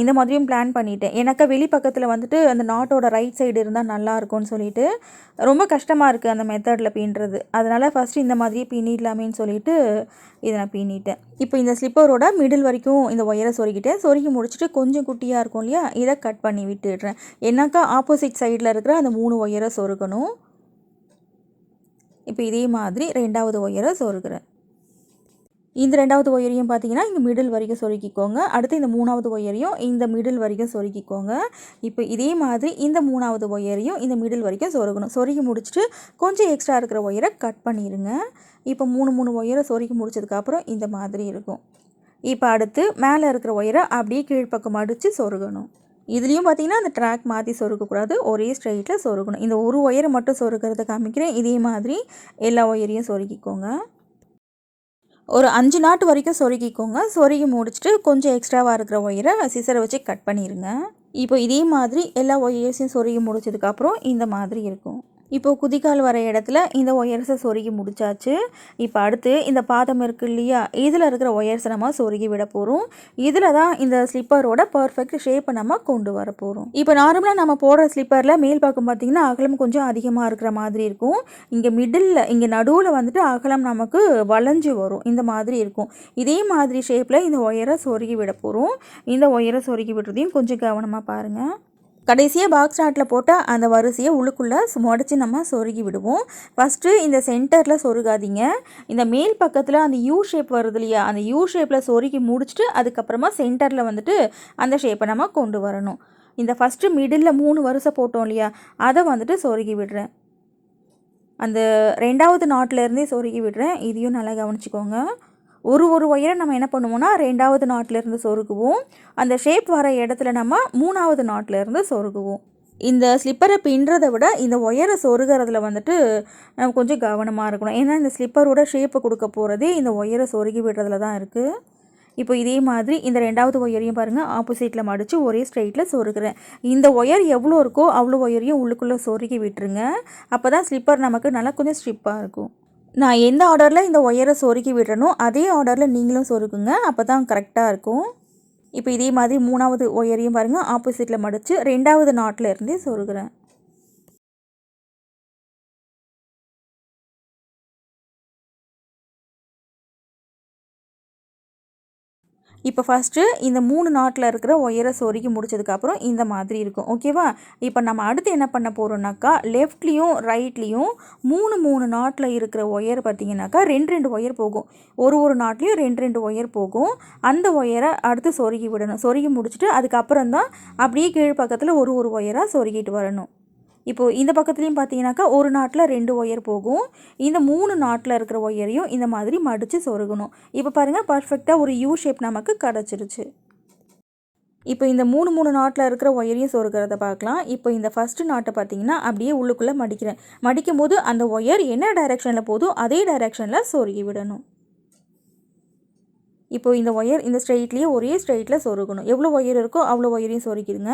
இந்த மாதிரியும் பிளான் பண்ணிட்டேன். எனக்கு வெளிப்பக்கத்தில் வந்துட்டு அந்த நாட்டோட ரைட் சைடு இருந்தால் நல்லாயிருக்கும்னு சொல்லிட்டு ரொம்ப கஷ்டமாக இருக்குது அந்த மெத்தடில் பின்னுறது. அதனால் ஃபஸ்ட்டு இந்த மாதிரியே பின்னிடலாமேன்னு சொல்லிட்டு இதை நான் பின்னிட்டேன். இப்போ இந்த ஸ்லிப்பரோட மிடில் வரைக்கும் இந்த ஒயரை சொருகிட்டேன். சொருகி முடிச்சுட்டு கொஞ்சம் குட்டியாக இருக்கும் இல்லையா, இதை கட் பண்ணி விட்டுடுறேன். ஏன்னாக்கா ஆப்போசிட் சைடில் இருக்கிற அந்த 3 ஒயரை சொருகணும். இப்போ இதே மாதிரி 2வது ஒயரை சொருகிறேன். இந்த 2வது ஒயரையும் பார்த்தீங்கன்னா இங்கே மிடில் வரைக்கும் சொருக்கிக்கோங்க. அடுத்து இந்த 3வது ஒயரையும் இந்த மிடில் வரைக்கும் சொருக்கிக்கோங்க. இப்போ இதே மாதிரி இந்த 3வது ஒயரையும் இந்த மிடில் வரைக்கும் சொருகணும். சொருகி முடிச்சுட்டு கொஞ்சம் எக்ஸ்ட்ரா இருக்கிற ஒயரை கட் பண்ணிடுங்க. இப்போ 3 ஒயரை சொருகி முடிச்சதுக்கப்புறம் இந்த மாதிரி இருக்கும். இப்போ அடுத்து மேலே இருக்கிற ஒயரை அப்படியே கீழ்ப்பக்கம் அடித்து சொருகணும். இதுலேயும் பார்த்தீங்கன்னா அந்த ட்ராக் மாற்றி சொருக்கக்கூடாது, ஒரே ஸ்ட்ரைட்டில் சொருகணும். இந்த ஒரு ஒயரை மட்டும் சொருக்கிறத காமிக்கிறேன். இதே மாதிரி எல்லா ஒயரையும் சொருக்கிக்கோங்க. ஒரு 5 நாட் வரைக்கும் சொருகிக்கோங்க. சொருகி முடிச்சுட்டு கொஞ்சம் எக்ஸ்ட்ராவாக இருக்கிற ஒயரை சிசரை வச்சு கட் பண்ணிடுங்க. இப்போ இதே மாதிரி எல்லா ஒயர்ஸையும் சொருகி முடிச்சதுக்கப்புறம் இந்த மாதிரி இருக்கும். இப்போது குதிக்கால் வர இடத்துல இந்த ஒயர்ஸை சொருகி முடிச்சாச்சு. இப்போ அடுத்து இந்த பாதம் இருக்குது இல்லையா, இதில் இருக்கிற ஒயர்ஸை நம்ம சொருகி விட போகிறோம். இதில் தான் இந்த ஸ்லிப்பரோட பர்ஃபெக்ட் ஷேப்பை நம்ம கொண்டு வர போகிறோம். இப்போ நார்மலாக நம்ம போடுற ஸ்லிப்பரில் மேல் பக்கம் பார்த்திங்கன்னா அகலம் கொஞ்சம் அதிகமாக இருக்கிற மாதிரி இருக்கும். இங்கே மிடில் இங்கே நடுவில் வந்துட்டு அகலம் நமக்கு வளைஞ்சு வரும், இந்த மாதிரி இருக்கும். இதே மாதிரி ஷேப்பில் இந்த ஒயரை சொருகி விட போகிறோம். இந்த ஒயரை சொருகி விடுறதையும் கொஞ்சம் கவனமாக பாருங்கள். கடைசியாக பாக்ஸ் நாட்டில் போட்ட அந்த வரிசையை உள்ளுக்குள்ளே மடித்து நம்ம சொருகி விடுவோம். ஃபஸ்ட்டு இந்த சென்டரில் சொருகாதீங்க. இந்த மேல் பக்கத்தில் அந்த யூ ஷேப் வருது இல்லையா, அந்த யூ ஷேப்பில் சொருகி முடிச்சுட்டு அதுக்கப்புறமா சென்டரில் வந்துட்டு அந்த ஷேப்பை நம்ம கொண்டு வரணும். இந்த ஃபஸ்ட்டு மிடில் 3 வரிசை போட்டோம் இல்லையா, அதை வந்துட்டு சொருகி விடுறேன். அந்த 2வது நாட்டிலேருந்தே சொருகி விடுறேன். இதையும் நல்லா கவனிச்சிக்கோங்க. ஒரு ஒயரை நம்ம என்ன பண்ணுவோம்னா 2வது நாட்டிலேருந்து சொருகுவோம். அந்த ஷேப் வர இடத்துல நம்ம 3வது நாட்டிலேருந்து சொருகுவோம். இந்த ஸ்லிப்பரை பின்னுறதை விட இந்த ஒயரை சொருகிறதுல வந்துட்டு நம்ம கொஞ்சம் கவனமாக இருக்கணும். ஏன்னா இந்த ஸ்லிப்பரோட ஷேப்பை கொடுக்க போகிறதே இந்த ஒயரை சொருகி விடுறதுல தான் இருக்குது. இப்போ இதே மாதிரி இந்த 2வது ஒயரையும் பாருங்கள், ஆப்போசிட்டில் மடித்து ஒரே ஸ்ட்ரைட்டில் சொருகிறேன். இந்த ஒயர் எவ்வளோ இருக்கோ அவ்வளோ ஒயரையும் உள்ளுக்குள்ளே சொருகி விட்டுருங்க. அப்போ தான் ஸ்லிப்பர் நமக்கு நல்லா கொஞ்சம் ஸ்ட்ரிப்பாக இருக்கும். நான் எந்த ஆர்டரில் இந்த ஒயரை சொருகி விடுறனோ அதே ஆர்டரில் நீங்களும் சொருகுங்க, அப்போ தான் கரெக்டாக இருக்கும். இப்போ இதே மாதிரி 3வது ஒயரையும் பாருங்கள், ஆப்போசிட்டில் மடித்து 2வது நாட்டில் இருந்தே சொருகிறேன். இப்போ ஃபஸ்ட்டு இந்த 3 நாட்டில் இருக்கிற ஒயரை சொருகி முடிச்சதுக்கப்புறம் இந்த மாதிரி இருக்கும். ஓகேவா? இப்போ நம்ம அடுத்து என்ன பண்ண போகிறோம்னாக்கா லெஃப்ட்லேயும் ரைட்லேயும் 3 நாட்டில் இருக்கிற ஒயர் பார்த்திங்கனாக்கா 2 ஒயர் போகும். ஒரு நாட்லேயும் 2 ஒயர் போகும். அந்த ஒயரை அடுத்து சொருகி விடணும். சொருகி முடிச்சுட்டு அதுக்கப்புறம் தான் அப்படியே கீழ் பக்கத்தில் ஒரு ஒயராக சொருகிட்டு வரணும். இப்போது இந்த பக்கத்துலேயும் பார்த்தீங்கன்னாக்கா ஒரு நாட்டில் 2 ஒயர் போகும். இந்த 3 நாட்டில் இருக்கிற ஒயரையும் இந்த மாதிரி மடித்து சொருகணும். இப்போ பாருங்கள், பர்ஃபெக்டாக ஒரு யூ ஷேப் நமக்கு கிடச்சிருச்சு. இப்போ இந்த 3 நாட்டில் இருக்கிற ஒயரையும் சொருகிறத பார்க்கலாம். இப்போ இந்த ஃபஸ்ட்டு நாட்டை பார்த்தீங்கன்னா அப்படியே உள்ளுக்குள்ளே மடிக்கிறேன். மடிக்கும் போது அந்த ஒயர் என்ன டைரெக்ஷனில் போதோ அதே டைரெக்ஷனில் சொருகி விடணும். இப்போ இந்த ஒயர் இந்த ஸ்ட்ரெயிட்லேயே ஒரே ஸ்ட்ரெயிட்டில் சொருகணும். எவ்வளோ ஒயர் இருக்கோ அவ்வளோ ஒயரையும் சொருகிடுங்க.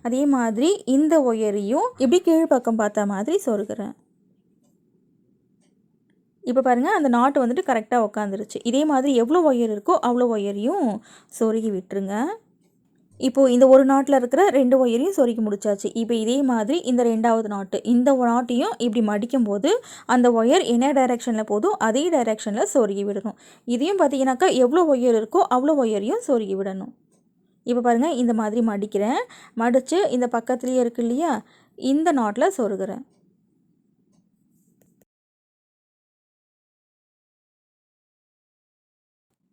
அதே மாதிரி இந்த ஒயரையும் இப்படி கீழ்ப்பக்கம் பார்த்த மாதிரி சொருகிறேன். இப்போ பாருங்கள், அந்த நாட்டு வந்துட்டு கரெக்டாக உட்காந்துருச்சு. இதே மாதிரி எவ்வளோ ஒயர் இருக்கோ அவ்வளோ ஒயரையும் சொருகி விட்டுருங்க. இப்போது இந்த ஒரு நாட்டில் இருக்கிற 2 ஒயரையும் சொருகி முடிச்சாச்சு. இப்போ இதே மாதிரி இந்த 2வது நாட்டு, இந்த நாட்டையும் இப்படி மடிக்கும்போது அந்த ஒயர் என்ன டைரெக்ஷனில் போதோ அதே டைரெக்ஷனில் சொருகி விடணும். இதையும் பார்த்தீங்கன்னாக்கா எவ்வளோ ஒயர் இருக்கோ அவ்வளோ ஒயரையும் சொருகி விடணும். இப்போ பாருங்கள், இந்த மாதிரி மடிக்கிறேன். மடித்து இந்த பக்கத்துலேயே இருக்கு இல்லையா, இந்த நாட்டில் சொருகிறேன்.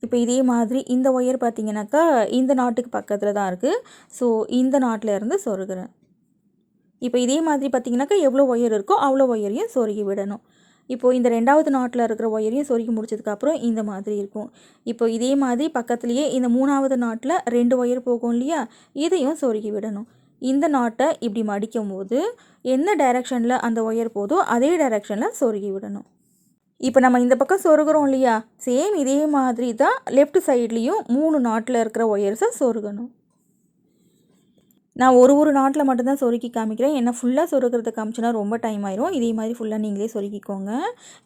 இப்போ இதே மாதிரி இந்த ஒயர் பார்த்தீங்கன்னாக்கா இந்த நாட்டுக்கு பக்கத்தில் தான் இருக்குது. ஸோ இந்த நாட்டில் இருந்து சொருகிறேன். இப்போ இதே மாதிரி பார்த்தீங்கன்னாக்கா எவ்வளோ ஒயர் இருக்கோ அவ்வளோ ஒயரையும் சொருகி விடணும். இப்போது இந்த 2வது நாட்டில் இருக்கிற ஒயரையும் சொருகி முடிச்சதுக்கப்புறம் இந்த மாதிரி இருக்கும். இப்போ இதே மாதிரி பக்கத்துலேயே இந்த 3வது நாட்டில் 2 ஒயர் போகும் இல்லையா, இதையும் சொருகி விடணும். இந்த நாட்டை இப்படி மடிக்கும் போது என்ன டைரெக்ஷனில் அந்த ஒயர் போதோ அதே டைரெக்ஷனில் சொருகி விடணும். இப்போ நம்ம இந்த பக்கம் சொருகிறோம் இல்லையா, சேம் இதே மாதிரி தான் லெஃப்ட் சைட்லேயும் 3 நாட்டில் இருக்கிற ஒயர்ஸை சொருகணும். நான் ஒரு நாட்டில் மட்டும்தான் சொருக்கி காமிக்கிறேன். ஏன்னா ஃபுல்லாக சொருகிறது காமிச்சுன்னா ரொம்ப டைம் ஆயிரும். இதே மாதிரி ஃபுல்லாக நீங்களே சொருக்கிக்கோங்க.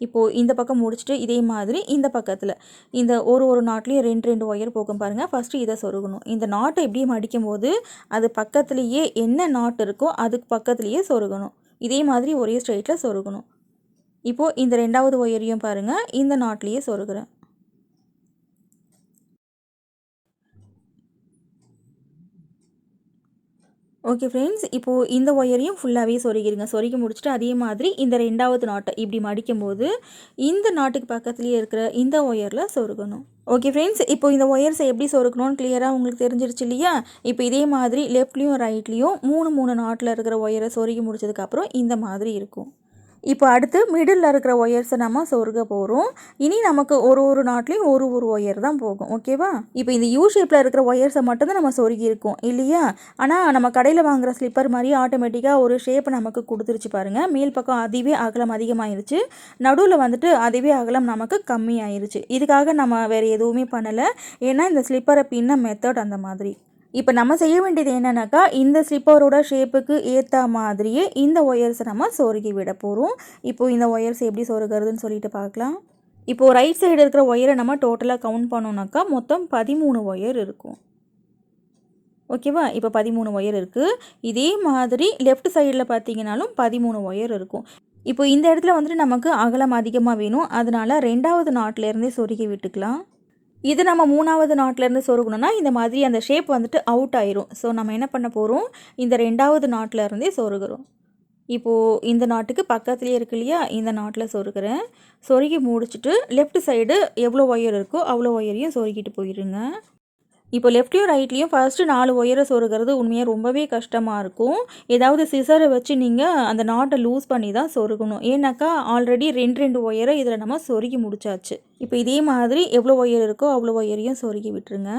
இப்போது இந்த பக்கம் முடிச்சுட்டு இதே மாதிரி இந்த பக்கத்தில் இந்த ஒரு நாட்லேயும் 2 ஒயர் போகும் பாருங்கள். ஃபஸ்ட்டு இதை சொருகணும். இந்த நாட்டை இப்படியே மடிக்கும் போது அது பக்கத்துலேயே என்ன நாட்டு இருக்கோ அதுக்கு பக்கத்துலேயே சொருகணும். இதே மாதிரி ஒரே ஸ்ட்ரைட்டில் சொருகணும். இப்போது இந்த 2வது ஒயரையும் பாருங்கள், இந்த நாட்லேயே சொருகிறேன். ஓகே ஃப்ரெண்ட்ஸ், இப்போது இந்த ஒயரையும் ஃபுல்லாகவே சொருகிருங்க. சொருகி முடிச்சுட்டு அதே மாதிரி இந்த 2வது நாட்டை இப்படி மடிக்கும்போது இந்த நாட்டுக்கு பக்கத்துலேயே இருக்கிற இந்த ஒயரில் சொருகணும். ஓகே ஃப்ரெண்ட்ஸ், இப்போ இந்த ஒயர்ஸை எப்படி சொருக்கணும்னு கிளியராக உங்களுக்கு தெரிஞ்சிருச்சு இல்லையா? இப்போ இதே மாதிரி லெஃப்ட்லேயும் ரைட்லேயும் 3 நாட்டில் இருக்கிற ஒயரை சொருகி முடிச்சதுக்கப்புறம் இந்த மாதிரி இருக்கும். இப்போ அடுத்து மிடில் இருக்கிற ஒயர்ஸை நம்ம சொருக போகிறோம். இனி நமக்கு ஒரு நாட்லேயும் ஒரு ஒயர் தான் போகும். ஓகேவா? இப்போ இந்த யூ ஷேப்பில் இருக்கிற ஒயர்ஸை மட்டும்தான் நம்ம சொருகி இருக்கோம் இல்லையா? ஆனால் நம்ம கடையில் வாங்குகிற ஸ்லிப்பர் மாதிரி ஆட்டோமேட்டிக்காக ஒரு ஷேப் நமக்கு கொடுத்துருச்சு பாருங்கள். மேல் பக்கம் அதுவே அகலம் அதிகமாகிருச்சு, நடுவில் வந்துட்டு அதுவே அகலம் நமக்கு கம்மியாயிருச்சு. இதுக்காக நம்ம வேறு எதுவுமே பண்ணலை. ஏன்னா இந்த ஸ்லிப்பரை பின்ன மெத்தட் அந்த மாதிரி. இப்போ நம்ம செய்ய வேண்டியது என்னன்னாக்கா, இந்த ஸ்லிப்பரோட ஷேப்புக்கு ஏற்ற மாதிரியே இந்த ஒயர்ஸை நம்ம சொருகி விட போகிறோம். இப்போது இந்த ஒயர்ஸ் எப்படி சொருகிறதுன்னு சொல்லிட்டு பார்க்கலாம். இப்போது ரைட் சைடு இருக்கிற ஒயரை நம்ம டோட்டலாக கவுண்ட் பண்ணோம்னாக்கா மொத்தம் 13 ஒயர் இருக்கும். ஓகேவா? இப்போ 13 ஒயர் இருக்குது. இதே மாதிரி லெஃப்ட் சைடில் பார்த்தீங்கன்னாலும் 13 ஒயர் இருக்கும். இப்போ இந்த இடத்துல வந்துட்டு நமக்கு அகலம் அதிகமாக வேணும். அதனால் 2வது நாட்டிலேருந்தே சொருகி விட்டுக்கலாம். இது நம்ம 3வது நாட்டிலேருந்து சொருகணும்னா இந்த மாதிரி அந்த ஷேப் வந்துட்டு அவுட் ஆயிரும். ஸோ நம்ம என்ன பண்ண போகிறோம், இந்த 2வது நாட்டிலேருந்தே சொருகிறோம். இப்போது இந்த நாட்டுக்கு பக்கத்துலேயே இருக்கு இல்லையா, இந்த நாட்டில் சொருகிறேன். சொருகி முடிச்சுட்டு லெஃப்ட் சைடு எவ்வளோ ஒயர் இருக்கோ அவ்வளோ ஒயரையும் சொருகிட்டு போயிடுங்க. இப்போ லெஃப்ட்லேயும் ரைட்லேயும் ஃபஸ்ட்டு 4 ஒயரை சொருகிறது உண்மையாக ரொம்பவே கஷ்டமாக இருக்கும். ஏதாவது சிசரை வச்சு நீங்கள் அந்த நாட்டை லூஸ் பண்ணி தான் சொருகணும். ஏன்னாக்கா ஆல்ரெடி 2 ஒயரை இதில் நம்ம சொருகி முடிச்சாச்சு. இப்போ இதே மாதிரி எவ்வளோ ஒயர் இருக்கோ அவ்வளோ ஒயரையும் சொருகி விட்டுருங்க.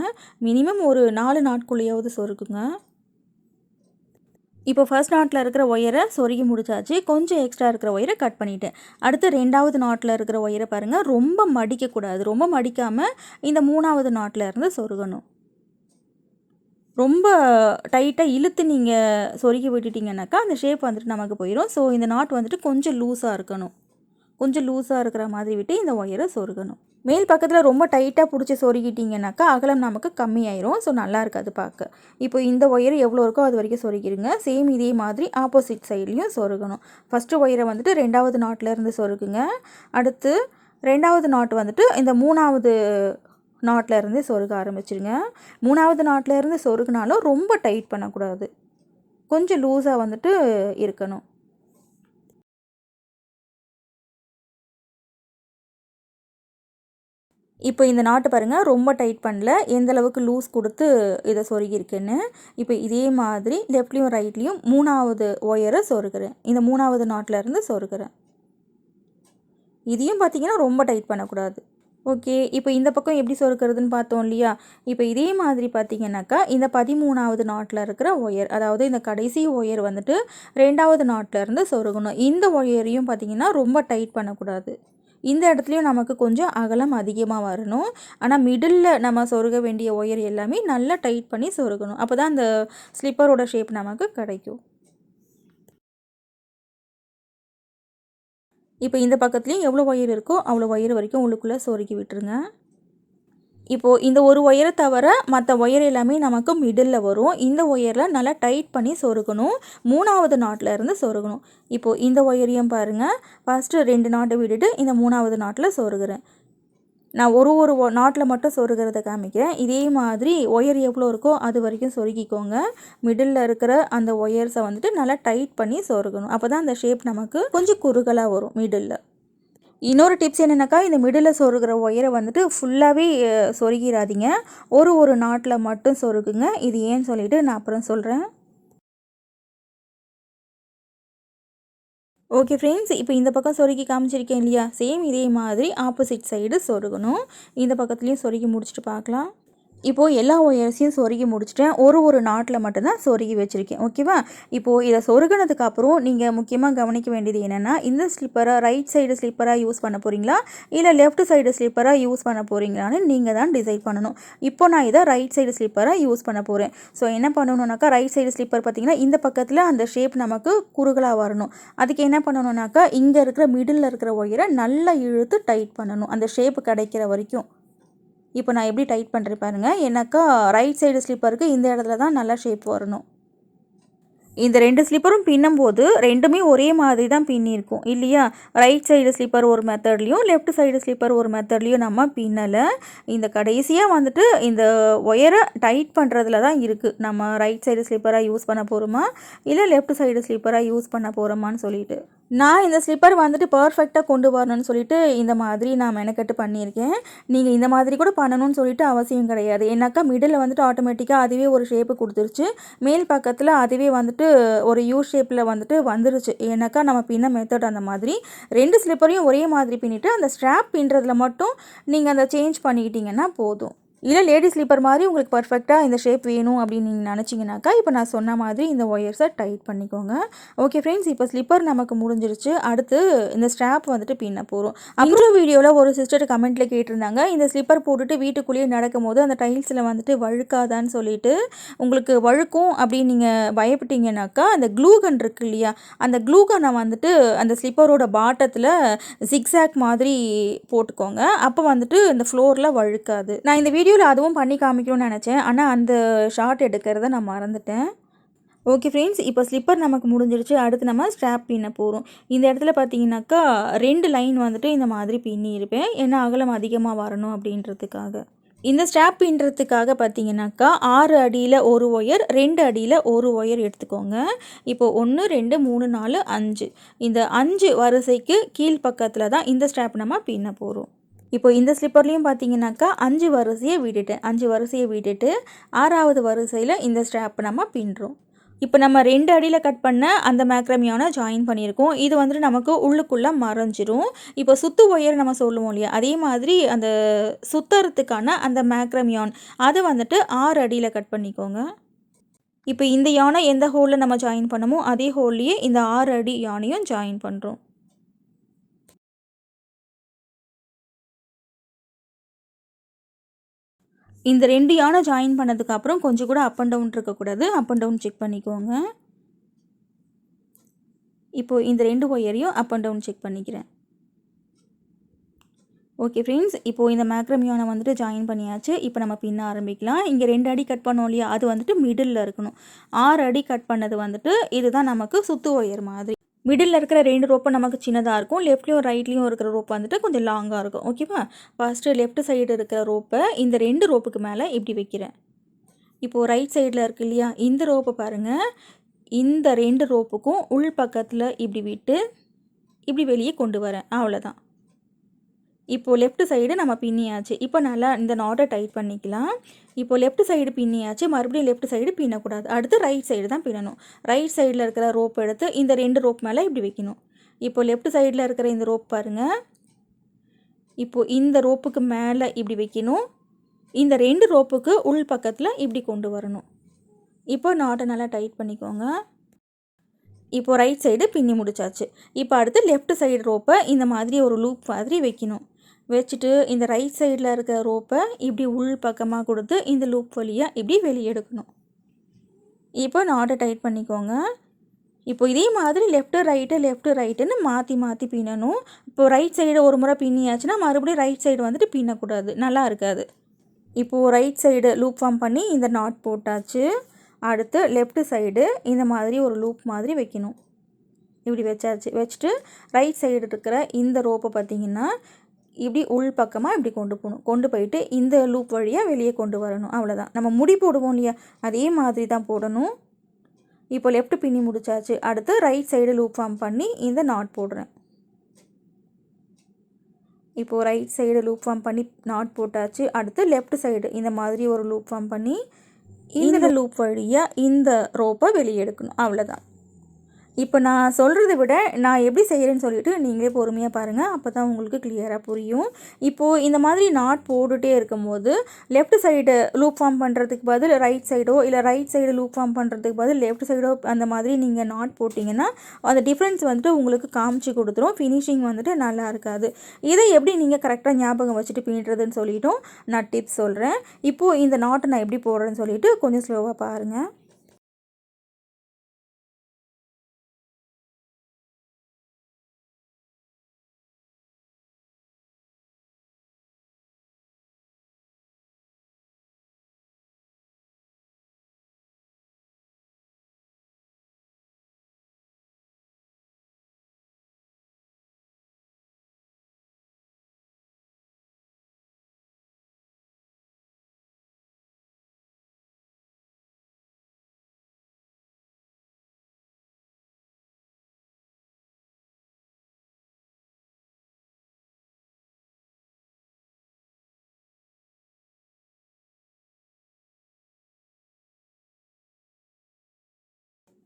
மினிமம் ஒரு 4 நாட்குள்ளேயாவது சொருக்குங்க. இப்போ ஃபர்ஸ்ட் நாட்டில் இருக்கிற ஒயரை சொருகி முடிச்சாச்சு. கொஞ்சம் எக்ஸ்ட்ரா இருக்கிற ஒயரை கட் பண்ணிவிட்டேன். அடுத்து 2வது நாட்டில் இருக்கிற ஒயரை பாருங்கள், ரொம்ப மடிக்கக்கூடாது. ரொம்ப மடிக்காமல் இந்த 3வது நாட்டில் இருந்து சொருகணும். ரொம்ப டைட்டாக இழுத்து நீங்கள் சொருகி விட்டுட்டிங்கனாக்கா அந்த ஷேப் வந்துட்டு நமக்கு போயிடும். ஸோ இந்த நாட் வந்துட்டு கொஞ்சம் லூஸாக இருக்கணும். கொஞ்சம் லூஸாக இருக்கிற மாதிரி விட்டு இந்த ஒயரை சொருகணும். மேல் பக்கத்தில் ரொம்ப டைட்டாக பிடிச்சி சொருகிட்டிங்கனாக்கா அகலம் நமக்கு கம்மியாயிரும். ஸோ நல்லா இருக்காது பார்க்க. இப்போ இந்த ஒயர் எவ்வளோ இருக்கோ அது வரைக்கும் சொருகிடுங்க. சேம் இதே மாதிரி ஆப்போசிட் சைட்லேயும் சொருகணும். ஃபஸ்ட்டு ஒயரை வந்துட்டு 2வது நாட்டிலேருந்து சொருகுங்க. அடுத்து 2வது நாட் வந்துட்டு இந்த 3வது நாட்டில் இருந்து சொருக ஆரம்பிச்சிருங்க. 3வது நாட்டில் இருந்து சொருகினாலும் ரொம்ப டைட் பண்ணக்கூடாது. கொஞ்சம் லூஸாக வந்துட்டு இருக்கணும். இப்போ இந்த நாட்டு பாருங்கள், ரொம்ப டைட் பண்ணல, எந்த அளவுக்கு லூஸ் கொடுத்து இதை சொருகியிருக்கேன்னு. இப்போ இதே மாதிரி லெஃப்ட்லேயும் ரைட்லேயும் 3வது ஒயரை சொருகிறேன். இந்த 3வது நாட்டில் இருந்து சொருகிறேன். இதையும் பார்த்தீங்கன்னா ரொம்ப டைட் பண்ணக்கூடாது. ஓகே. இப்போ இந்த பக்கம் எப்படி சொருக்கிறதுன்னு பார்த்தோம் இல்லையா? இப்போ இதே மாதிரி பார்த்தீங்கன்னாக்கா, இந்த 13வது நாட்ல இருக்கிற ஒயர், அதாவது இந்த கடைசி ஒயர் வந்துட்டு 2வது நாட்ல இருந்து சொருகணும். இந்த ஒயரையும் பார்த்தீங்கன்னா, ரொம்ப டைட் பண்ணக்கூடாது. இந்த இடத்துலையும் நமக்கு கொஞ்சம் அகலம் அதிகமாக வரணும். ஆனால் மிடில்ல நம்ம சொருக வேண்டிய ஒயர் எல்லாமே நல்லா டைட் பண்ணி சொருகணும். அப்போ தான் அந்த ஸ்லிப்பரோட ஷேப் நமக்கு கிடைக்கும். இப்போ இந்த பக்கத்துலேயும் எவ்வளோ ஒயர் இருக்கோ அவ்வளோ ஒயர் வரைக்கும் உள்ளுக்குள்ளே சொருகி விட்டுருங்க. இப்போது இந்த ஒரு ஒயரை தவிர மற்ற ஒயர் எல்லாமே நமக்கு மிடில் வரும். இந்த ஒயரில் நல்லா டைட் பண்ணி சொருகணும். 3வது நாட்டில் இருந்து சொருகணும். இப்போது இந்த ஒயரையும் பாருங்கள், ஃபஸ்ட்டு 2 நாட்டை விட்டுட்டு இந்த 3வது நாட்டில் சொருகிறேன். நான் ஒரு நாட்டில் மட்டும் சொருகிறத காமிக்கிறேன். இதே மாதிரி ஒயர் எவ்வளோ இருக்கோ அது வரைக்கும் சொருகிக்கோங்க. மிடில் இருக்கிற அந்த ஒயர்ஸை வந்துட்டு நல்லா டைட் பண்ணி சொருகணும். அப்போ தான் அந்த ஷேப் நமக்கு கொஞ்சம் குறுகலாக வரும் மிடில். இன்னொரு டிப்ஸ் என்னென்னாக்கா, இந்த மிடில் சொருகிற ஒயரை வந்துட்டு ஃபுல்லாகவே சொருகிடாதீங்க. ஒரு நாட்டில் மட்டும் சொருகுங்க. இது ஏன்னு சொல்லிட்டு நான் அப்புறம் சொல்கிறேன். ஓகே ஃப்ரெண்ட்ஸ், இப்போ இந்த பக்கம் சொருகி காமிச்சிருக்கேன் இல்லையா? சேம் இதே மாதிரி ஆப்போசிட் சைடு சொருகணும். இந்த பக்கத்துலேயும் சொருகி முடிச்சுட்டு பார்க்கலாம். இப்போது எல்லா ஒயர்ஸையும் சொருகி முடிச்சிட்டேன். ஒரு நாட்டில் மட்டும்தான் சொருகி வச்சுருக்கேன். ஓகேவா? இப்போது இதை சொருகினதுக்கப்புறம் நீங்கள் முக்கியமாக கவனிக்க வேண்டியது என்னென்னா, இந்த ஸ்லிப்பரை ரைட் சைடு ஸ்லிப்பராக யூஸ் பண்ண போகிறீங்களா, இல்லை லெஃப்ட் சைடு ஸ்லிப்பராக யூஸ் பண்ண போகிறீங்களான்னு நீங்கள் தான் டிசைட் பண்ணணும். இப்போ நான் இதை ரைட் சைடு ஸ்லிப்பராக யூஸ் பண்ண போகிறேன். ஸோ என்ன பண்ணணுன்னாக்கா, ரைட் சைடு ஸ்லிப்பர் பார்த்திங்கன்னா இந்த பக்கத்தில் அந்த ஷேப் நமக்கு குறுகலாக வரணும். அதுக்கு என்ன பண்ணணுன்னாக்கா, இங்கே இருக்கிற மிடில் இருக்கிற ஒயரை நல்லா இழுத்து டைட் பண்ணணும், அந்த ஷேப் கிடைக்கிற வரைக்கும். இப்போ நான் எப்படி டைட் பண்ணுறேன் பாருங்கள். ஏன்னாக்கா ரைட் சைடு ஸ்லிப்பருக்கு இந்த இடத்துல தான் நல்லா ஷேப் வரணும். இந்த 2 ஸ்லிப்பரும் பின்னும்போது 2மே ஒரே மாதிரி தான் பின்னிருக்கும் இல்லையா? ரைட் சைடு ஸ்லிப்பர் ஒரு மெத்தட்லேயும் லெஃப்ட் சைடு ஸ்லிப்பர் ஒரு மெத்தட்லேயும் நம்ம பின்னலை. இந்த கடைசியாக வந்துட்டு இந்த ஒயரை டைட் பண்ணுறதுல தான் இருக்குது. நம்ம ரைட் சைடு ஸ்லிப்பராக யூஸ் பண்ண போகிறோமா, இல்லை லெஃப்ட் சைடு ஸ்லிப்பராக யூஸ் பண்ண போகிறோமான்னு சொல்லிட்டு. நான் இந்த ஸ்லிப்பர் வந்துட்டு பர்ஃபெக்டாக கொண்டு வரணும்னு சொல்லிட்டு இந்த மாதிரி நான் மெனக்கெட்டு பண்ணியிருக்கேன். நீங்கள் இந்த மாதிரி கூட பண்ணணும்னு சொல்லிட்டு அவசியம் கிடையாது. ஏன்னாக்கா மிடில் வந்துட்டு ஆட்டோமேட்டிக்காக அதுவே ஒரு ஷேப்பு கொடுத்துருச்சு. மேல் பக்கத்தில் அதுவே வந்துட்டு ஒரு யூ ஷேப்பில் வந்துட்டு வந்துருச்சு. ஏன்னாக்கா நம்ம பின்ன மெத்தட் அந்த மாதிரி 2 ஸ்லிப்பரையும் ஒரே மாதிரி பின்னிட்டு அந்த ஸ்ட்ராப் பின்னுறதுல மட்டும் நீங்கள் அந்த சேஞ்ச் பண்ணிக்கிட்டிங்கன்னா போதும். இல்லை லேடி ஸ்லீப்பர் மாதிரி உங்களுக்கு பர்ஃபெக்டாக இந்த ஷேப் வேணும் அப்படின்னு நீங்கள் நினச்சிங்கனாக்கா, இப்போ நான் சொன்ன மாதிரி இந்த ஒயர்ஸை டைட் பண்ணிக்கோங்க. ஓகே ஃப்ரெண்ட்ஸ், இப்போ ஸ்லிப்பர் நமக்கு முடிஞ்சிருச்சு. அடுத்து இந்த ஸ்ட்ராப் வந்துட்டு பின்ன போகிறோம். அப்புறம் வீடியோவில் ஒரு சிஸ்டர் கமெண்ட்டில் கேட்டிருந்தாங்க, இந்த ஸ்லிப்பர் போட்டுட்டு வீட்டுக்குள்ளேயே நடக்கும்போது அந்த டைல்ஸில் வந்துட்டு வழுக்காதான்னு சொல்லிட்டு. உங்களுக்கு வழுக்கும் அப்படின்னு நீங்கள் பயப்பட்டீங்கன்னாக்கா, அந்த க்ளூகன் இருக்குது இல்லையா, அந்த க்ளூகனை வந்துட்டு அந்த ஸ்லிப்பரோட பாட்டத்தில் ஜிக்ஸாக் மாதிரி போட்டுக்கோங்க. அப்போ வந்துட்டு இந்த ஃப்ளோரில் வழுக்காது. நான் இந்த வீடியோவில் அதுவும் பண்ணி காமிக்கணும்னு நினச்சேன், ஆனால் அந்த ஷார்ட் எடுக்கிறத நான் மறந்துட்டேன். ஓகே ஃப்ரெண்ட்ஸ், இப்போ ஸ்லிப்பர் நமக்கு முடிஞ்சிருச்சு. அடுத்து நம்ம ஸ்ட்ராப் பின்ன போகிறோம். இந்த இடத்துல பார்த்தீங்கன்னாக்கா 2 லைன் வந்துட்டு இந்த மாதிரி பின்னியிருப்பேன், ஏன்னா அகலம் அதிகமாக வரணும் அப்படின்றதுக்காக. இந்த ஸ்ட்ராப் பின்னுறதுக்காக பார்த்தீங்கன்னாக்கா 6 அடியில் ஒரு ஒயர், 2 அடியில் ஒரு ஒயர் எடுத்துக்கோங்க. இப்போது 1 2 3 4 5, இந்த 5 வரிசைக்கு கீழ்ப்பக்கத்தில் தான் இந்த ஸ்ட்ராப் நம்ம பின்ன போகிறோம். இப்போ இந்த ஸ்லிப்பர்லேயும் பார்த்தீங்கன்னாக்கா 5 வரிசையை விட்டுட்டேன். 5 வரிசையை விட்டுட்டு 6வது வரிசையில் இந்த ஸ்ட்ராப் நம்ம பின்னுறோம். இப்போ நம்ம 2 அடியில் கட் பண்ண அந்த மேக்ரமியான ஜாயின் பண்ணியிருக்கோம். இது வந்துட்டு நமக்கு உள்ளுக்குள்ளே மறைஞ்சிரும். இப்போ சுத்து ஒயர் நம்ம சொல்லுவோம் இல்லையா, அதே மாதிரி அந்த சுத்துறதுக்கான அந்த மேக்ரமியான் அதை வந்துட்டு 6 அடியில் கட் பண்ணிக்கோங்க. இப்போ இந்த யானை எந்த ஹோலில் நம்ம ஜாயின் பண்ணமோ அதே ஹோல்லையே இந்த 6 அடி யானையும் ஜாயின் பண்ணுறோம். இந்த 2 யானை ஜாயின் பண்ணதுக்கப்புறம் கொஞ்சம் கூட அப் அண்ட் டவுன் இருக்கக்கூடாது. அப் அண்ட் டவுன் செக் பண்ணிக்கோங்க. இப்போது இந்த 2 ஒயரையும் அப் அண்ட் டவுன் செக் பண்ணிக்கிறேன். ஓகே ஃப்ரெண்ட்ஸ், இப்போது இந்த மேக்ரம் யானை வந்துட்டு ஜாயின் பண்ணியாச்சு. இப்போ நம்ம பின்ன ஆரம்பிக்கலாம். இங்கே 2 அடி கட் பண்ணோம் இல்லையா, அது வந்துட்டு மிடில் இருக்கணும். 6 அடி கட் பண்ணது வந்துட்டு இதுதான் நமக்கு சுத்து ஒயர் மாதிரி. மிடில் இருக்கிற 2 ரோப்பு நமக்கு சின்னதாக இருக்கும். லெஃப்ட்லேயும் ரைட்லேயும் இருக்கிற ரோப் வந்துட்டு கொஞ்சம் லாங்காக இருக்கும். ஓகேவா? ஃபஸ்ட்டு லெஃப்ட் சைடு இருக்கிற ரோப்பை இந்த 2 ரோப்புக்கு மேலே இப்படி வைக்கிறேன். இப்போது ரைட் சைடில் இருக்குது இல்லையா, இந்த ரோப்பை பாருங்கள். இந்த 2 ரோப்புக்கும் உள் பக்கத்தில் இப்படி விட்டு இப்படி வெளியே கொண்டு வரேன். அவ்வளோதான். இப்போது லெஃப்ட் சைடு நம்ம பின்னியாச்சு. இப்போ நல்லா இந்த நாட்டை டைட் பண்ணிக்கலாம். இப்போது லெஃப்ட் சைடு பின்னியாச்சு. மறுபடியும் லெஃப்ட் சைடு பின்னக்கூடாது. அடுத்து ரைட் சைடு தான் பின்னணும். ரைட் சைடில் இருக்கிற ரோப் எடுத்து இந்த 2 ரோப் மேலே இப்படி வைக்கணும். இப்போது லெஃப்ட் சைடில் இருக்கிற இந்த ரோப் பாருங்கள். இப்போது இந்த ரோப்புக்கு மேலே இப்படி வைக்கணும். இந்த 2 ரோப்புக்கு உள் பக்கத்தில் இப்படி கொண்டு வரணும். இப்போ நாட்டை நல்லா டைட் பண்ணிக்கோங்க. இப்போது ரைட் சைடு பின்னி முடிச்சாச்சு. இப்போ அடுத்து லெஃப்ட் சைடு ரோப்பை இந்த மாதிரி ஒரு லூப் மாதிரி வைக்கணும். வச்சுட்டு இந்த ரைட் சைடில் இருக்க ரோப்பை இப்படி உள் பக்கமாக கொடுத்து இந்த லூப் வழியாக இப்படி வெளியே எடுக்கணும். இப்போ நாட்டை டைட் பண்ணிக்கோங்க. இப்போ இதே மாதிரி லெஃப்ட்டு ரைட்டுன்னு மாற்றி மாற்றி பின்னணும். இப்போ ரைட் சைடு ஒரு முறை பின்னியாச்சுன்னா மறுபடியும் ரைட் சைடு வந்துட்டு பின்னக்கூடாது, நல்லா இருக்காது. இப்போது ரைட் சைடு லூப் ஃபார்ம் பண்ணி இந்த நாட் போட்டாச்சு. அடுத்து லெஃப்ட் சைடு இந்த மாதிரி ஒரு லூப் மாதிரி வைக்கணும். இப்படி வச்சாச்சு. வச்சுட்டு ரைட் சைடு இருக்கிற இந்த ரோப்பை பார்த்திங்கன்னா இப்படி உள் பக்கமாக இப்படி கொண்டு போகணும். கொண்டு போயிட்டு இந்த லூப் வழியாக வெளியே கொண்டு வரணும். அவ்வளோதான். நம்ம முடி போடுவோம் இல்லையா, அதே மாதிரி தான் போடணும். இப்போ லெஃப்ட் பின்னி முடிச்சாச்சு. அடுத்து ரைட் சைடு லூப் ஃபார்ம் பண்ணி இந்த நாட் போடுறேன். இப்போது ரைட் சைடு லூப் ஃபார்ம் பண்ணி நாட் போட்டாச்சு. அடுத்து லெஃப்ட் சைடு இந்த மாதிரி ஒரு லூப் ஃபார்ம் பண்ணி இந்த லூப் வழியாக இந்த ரோப்பை வெளியே எடுக்கணும். அவ்வளோதான். இப்போ நான் சொல்கிறத விட நான் எப்படி செய்கிறேன்னு சொல்லிவிட்டு நீங்களே பொறுமையாக பாருங்கள். அப்போ தான் உங்களுக்கு கிளியராக புரியும். இப்போது இந்த மாதிரி நாட் போட்டுகிட்டே இருக்கும்போது லெஃப்ட் சைடு லூப் ஃபார்ம் பண்ணுறதுக்கு பதில் ரைட் சைடோ, இல்லை ரைட் சைடு லூப் ஃபார்ம் பண்ணுறதுக்கு பதில் லெஃப்ட் சைடோ அந்த மாதிரி நீங்கள் நாட் போட்டிங்கன்னா அந்த டிஃப்ரென்ஸ் வந்துட்டு உங்களுக்கு காமிச்சு கொடுத்துரும். ஃபினிஷிங் வந்துட்டு நல்லா இருக்காது. இதை எப்படி நீங்கள் கரெக்டாக ஞாபகம் வச்சுட்டு பின்னுறதுன்னு சொல்லிவிட்டும் நான் டிப்ஸ் சொல்கிறேன். இப்போது இந்த நாட்டை நான் எப்படி போடுறேன்னு சொல்லிவிட்டு கொஞ்சம் ஸ்லோவாக பாருங்கள்.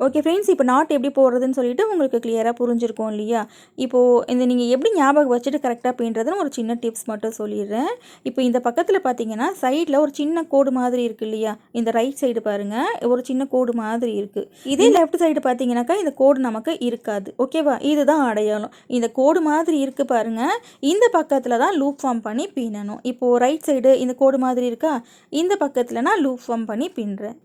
ஓகே ஃப்ரெண்ட்ஸ், இப்போ நாட் எப்படி போடுறதுன்னு சொல்லிட்டு உங்களுக்கு கிளியராக புரிஞ்சிருக்கும் இல்லையா? இப்போது இந்த நீங்கள் எப்படி ஞாபகம் வச்சுட்டு கரெக்டாக பின்னுறதுன்னு ஒரு சின்ன டிப்ஸ் மட்டும் சொல்லிடுறேன். இப்போ இந்த பக்கத்தில் பார்த்தீங்கன்னா சைடில் ஒரு சின்ன கோடு மாதிரி இருக்குது இல்லையா? இந்த ரைட் சைடு பாருங்கள், ஒரு சின்ன கோடு மாதிரி இருக்குது. இதே லெஃப்ட் சைடு பார்த்தீங்கன்னாக்கா இந்த கோடு நமக்கு இருக்காது. ஓகேவா? இதுதான் அடையாளம். இந்த கோடு மாதிரி இருக்குது பாருங்கள், இந்த பக்கத்தில் தான் லூப் ஃபார்ம் பண்ணி பின்னணும். இப்போது ரைட் சைடு இந்த கோடு மாதிரி இருக்கா, இந்த பக்கத்தில் நான் லூப் ஃபார்ம் பண்ணி பின்னுறேன்.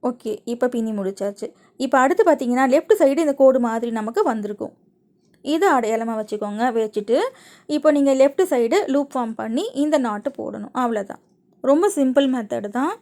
ஓகே, இப்போ பின்னி முடிச்சாச்சு. இப்போ அடுத்து பார்த்தீங்கன்னா லெஃப்ட் சைடு இந்த கோடு மாதிரி நமக்கு வந்திருக்கும். இதை அடையாளமாக வச்சுக்கோங்க. வச்சுட்டு இப்போ நீங்கள் லெஃப்ட் சைடு லூப் ஃபார்ம் பண்ணி இந்த நாட்டு போடணும். அவ்வளோதான். ரொம்ப சிம்பிள் மெத்தடு தான்.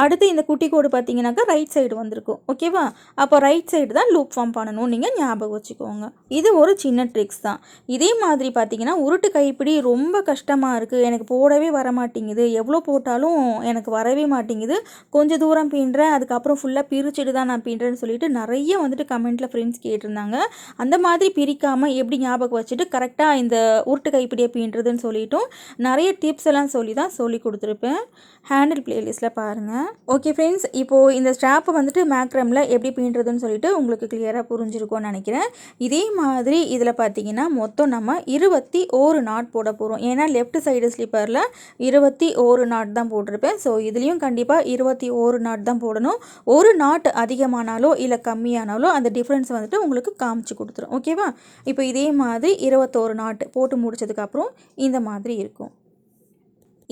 அடுத்து இந்த குட்டி கோடு பார்த்தீங்கன்னாக்கா ரைட் சைடு வந்திருக்கும். ஓகேவா? அப்போ ரைட் சைடு தான் லூப் ஃபார்ம் பண்ணணும், நீங்கள் ஞாபகம் வச்சுக்கோங்க. இது ஒரு சின்ன ட்ரிக்ஸ் தான். இதே மாதிரி பார்த்தீங்கன்னா உருட்டு கைப்பிடி ரொம்ப கஷ்டமாக இருக்குது, எனக்கு போடவே வர மாட்டேங்குது, எவ்வளோ போட்டாலும் எனக்கு வரவே மாட்டேங்குது, கொஞ்சம் தூரம் பின்னுறேன், அதுக்கப்புறம் ஃபுல்லாக பிரிச்சுட்டு தான் நான் பின்னுறேன்னு சொல்லிட்டு நிறைய வந்துட்டு கமெண்ட்டில் ஃப்ரெண்ட்ஸ் கேட்டிருந்தாங்க. அந்த மாதிரி பிரிக்காமல் எப்படி ஞாபகம் வச்சுட்டு கரெக்டாக இந்த உருட்டு கைப்பிடியை பின்னுறதுன்னு சொல்லிட்டும் நிறைய டிப்ஸ் எல்லாம் சொல்லி கொடுத்துருப்பேன். ஹேண்டில் பிளேலிஸ்ட்டில் பாருங்கள். ஓகே ஃப்ரெண்ட்ஸ், இப்போது இந்த ஸ்ட்ராப்பை வந்துட்டு மேக்ரமில் எப்படி பின்னுறதுன்னு சொல்லிட்டு உங்களுக்கு கிளியராக புரிஞ்சிருக்கும்னு நினைக்கிறேன். இதே மாதிரி இதில் பார்த்தீங்கன்னா மொத்தம் நம்ம 21 நாட் போட போகிறோம். ஏன்னா லெஃப்ட் சைடு ஸ்லிப்பரில் 21 நாட் தான் போட்டிருப்பேன். ஸோ இதுலேயும் கண்டிப்பாக 21 நாட் தான் போடணும். ஒரு நாட் அதிகமானாலோ இல்லை கம்மியானாலோ அந்த டிஃப்ரென்ஸ் வந்துட்டு உங்களுக்கு காமிச்சு கொடுத்துரும். ஓகேவா? இப்போ இதே மாதிரி 21 நாட் போட்டு முடிச்சதுக்கப்புறம் இந்த மாதிரி இருக்கும்.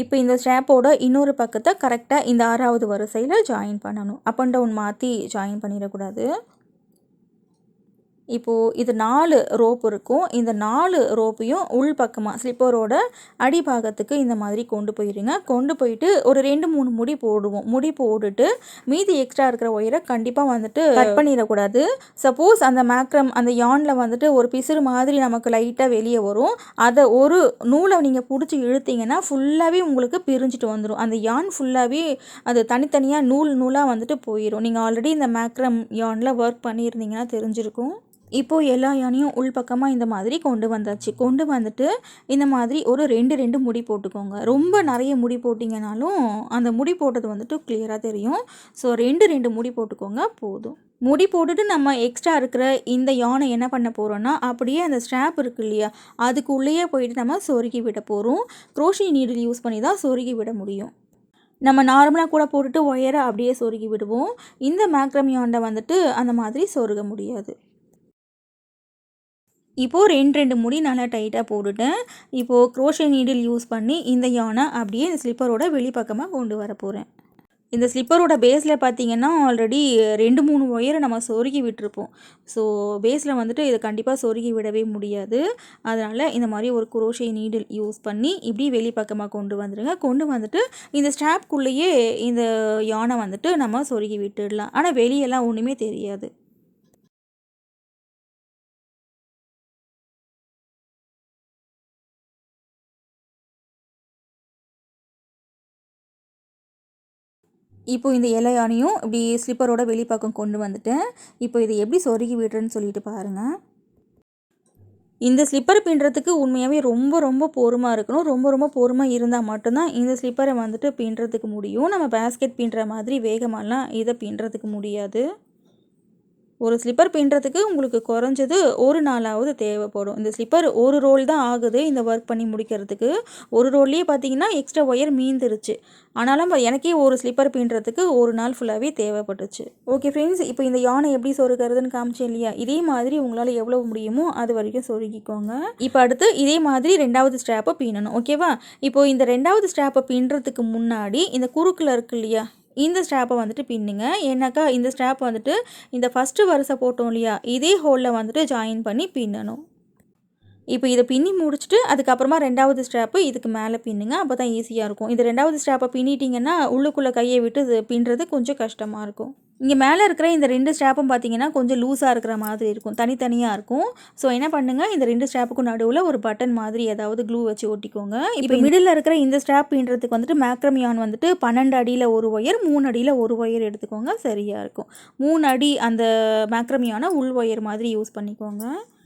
இப்போ இந்த ஸ்ட்ராப்போட இன்னொரு பக்கத்தை கரெக்டாக இந்த 6வது வரிசையில் ஜாயின் பண்ணணும். அப் அண்ட் டவுன் மாற்றி ஜாயின் பண்ணிடக்கூடாது. இப்போது இது 4 ரோப் இருக்கும். இந்த 4 ரோப்பையும் உள் பக்கமாக ஸ்லிப்பரோட அடிபாகத்துக்கு இந்த மாதிரி கொண்டு போயிடுங்க. கொண்டு போயிட்டு ஒரு 2-3 முடி போடுவோம். முடி போட்டுட்டு மீதி எக்ஸ்ட்ரா இருக்கிற ஒயரை கண்டிப்பாக வந்துட்டு கட் பண்ணிடக்கூடாது. சப்போஸ் அந்த மேக்ரம் அந்த யானில் வந்துட்டு ஒரு பிசுறு மாதிரி நமக்கு லைட்டாக வெளியே வரும். அதை ஒரு நூலை நீங்கள் பிடிச்சி இழுத்தீங்கன்னா ஃபுல்லாகவே உங்களுக்கு பிரிஞ்சுட்டு வந்துடும். அந்த யான் ஃபுல்லாகவே அது தனித்தனியாக நூலாக வந்துட்டு போயிடும். நீங்கள் ஆல்ரெடி இந்த மேக்ரம் யானில் ஒர்க் பண்ணியிருந்தீங்கன்னா தெரிஞ்சிருக்கும். இப்போது எல்லா யானையும் உள் பக்கமாக இந்த மாதிரி கொண்டு வந்தாச்சு. கொண்டு வந்துட்டு இந்த மாதிரி ஒரு 2 முடி போட்டுக்கோங்க. ரொம்ப நிறைய முடி போட்டிங்கனாலும் அந்த முடி போட்டது வந்துட்டு கிளியராக தெரியும். ஸோ 2 முடி போட்டுக்கோங்க போதும். முடி போட்டுட்டு நம்ம எக்ஸ்ட்ரா இருக்கிற இந்த யானை என்ன பண்ண போகிறோன்னா அப்படியே அந்த ஸ்ட்ராப் இருக்கு இல்லையா, அதுக்குள்ளேயே போயிட்டு நம்ம சொருகி விட போகிறோம். குரோஷி நீடில் யூஸ் பண்ணி தான் சொருகி விட முடியும். நம்ம நார்மலாக கூட போட்டுட்டு ஒயரை அப்படியே சொருகி விடுவோம். இந்த மேக்ரம் யானை வந்துட்டு அந்த மாதிரி சொருக முடியாது. இப்போது 2 முடி நல்லா டைட்டாக போட்டுட்டேன். இப்போது குரோஷே நீடில் யூஸ் பண்ணி இந்த யானை அப்படியே இந்த ஸ்லிப்பரோட வெளிப்பக்கமாக கொண்டு வர போகிறேன். இந்த ஸ்லிப்பரோட பேஸில் பார்த்தீங்கன்னா ஆல்ரெடி 2-3 ஒயரை நம்ம சொருகி விட்டுருப்போம். ஸோ பேஸில் வந்துட்டு இதை கண்டிப்பாக சொருகி விடவே முடியாது. அதனால் இந்த மாதிரி ஒரு குரோஷே நீடில் யூஸ் பண்ணி இப்படி வெளிப்பக்கமாக கொண்டு வந்துடுங்க. கொண்டு வந்துட்டு இந்த ஸ்ட்ராப்குள்ளேயே இந்த யானை வந்துட்டு நம்ம சொருகி விட்டுடலாம். ஆனால் வெளியெல்லாம் ஒன்றுமே தெரியாது. இப்போ இந்த இலையானையும் இப்படி ஸ்லிப்பரோட வெளிப்பக்கம் கொண்டு வந்துட்டேன். இப்போ இதை எப்படி சொருகி விடுறேன்னு சொல்லிட்டு பாருங்கள். இந்த ஸ்லிப்பர் பின்னுறதுக்கு உண்மையாகவே ரொம்ப ரொம்ப பொறுமை இருக்கணும். ரொம்ப ரொம்ப பொறுமை இருந்தால் மட்டும்தான் இந்த ஸ்லிப்பரை வந்துட்டு பின்னுறதுக்கு முடியும். நம்ம பேஸ்கெட் பின்னுற மாதிரி வேகமாலாம் இதை பின்னுறதுக்கு முடியாது. ஒரு ஸ்லிப்பர் பின்னுறதுக்கு உங்களுக்கு குறைஞ்சது 1 நாளாவது தேவைப்படும். இந்த ஸ்லிப்பர் ஒரு ரோல் தான் ஆகுது இந்த ஒர்க் பண்ணி முடிக்கிறதுக்கு. ஒரு ரோல்லேயே பார்த்தீங்கன்னா எக்ஸ்ட்ரா ஒயர் மீந்துருச்சு. ஆனாலும் எனக்கே ஒரு ஸ்லிப்பர் பின்னுறதுக்கு 1 நாள் ஃபுல்லாகவே தேவைப்பட்டுச்சு. ஓகே ஃப்ரெண்ட்ஸ், இப்போ இந்த யானை எப்படி சொருகிறதுன்னு காமிச்சேன் இல்லையா, இதே மாதிரி உங்களால் எவ்வளோ முடியுமோ அது வரைக்கும் சொருகிக்கோங்க. இப்போ அடுத்து இதே மாதிரி 2வது ஸ்ட்ராப்பை பின்னணும். ஓகேவா? இப்போது இந்த 2வது ஸ்ட்ராப்பை பின்னுறதுக்கு முன்னாடி இந்த குறுக்கில் இருக்கு இல்லையா, இந்த ஸ்ட்ராப்பை வந்துட்டு பின்னுங்க. ஏன்னாக்கா இந்த ஸ்ட்ராப் வந்துட்டு இந்த ஃபஸ்ட்டு வரிசை போட்டோம் இல்லையா, இதே ஹோலில் வந்துட்டு ஜாயின் பண்ணி பின்னணும். இப்போ இதை பின்னி முடிச்சுட்டு அதுக்கப்புறமா 2வது ஸ்ட்ராப்பு இதுக்கு மேலே பின்னுங்க. அப்போ தான் ஈஸியாக இருக்கும். இந்த 2வது ஸ்ட்ராப்பை பின்னிட்டிங்கன்னா உள்ளுக்குள்ளே கையை விட்டு இது பின்னுறது கொஞ்சம் கஷ்டமாக இருக்கும். இங்கே மேலே இருக்கிற இந்த 2 ஸ்ட்ராப்பும் பார்த்தீங்கன்னா கொஞ்சம் லூஸாக இருக்கிற மாதிரி இருக்கும், தனித்தனியாக இருக்கும். ஸோ என்ன பண்ணுங்கள், இந்த 2 ஸ்ட்ராப்புக்கும் நடுவில் ஒரு பட்டன் மாதிரி ஏதாவது க்ளூ வச்சு ஒட்டிக்கோங்க. இப்போ மிடில் இருக்கிற இந்த ஸ்ட்ராப் பின்னுறதுக்கு வந்துட்டு மேக்ரம் யான் வந்துட்டு 12 அடியில் ஒரு ஒயர், 3 அடியில் ஒரு ஒயர் எடுத்துக்கோங்க, சரியாக இருக்கும். 3 அடி அந்த மேக்ரம் யானை உள் ஒயர் மாதிரி யூஸ் பண்ணிக்கோங்க.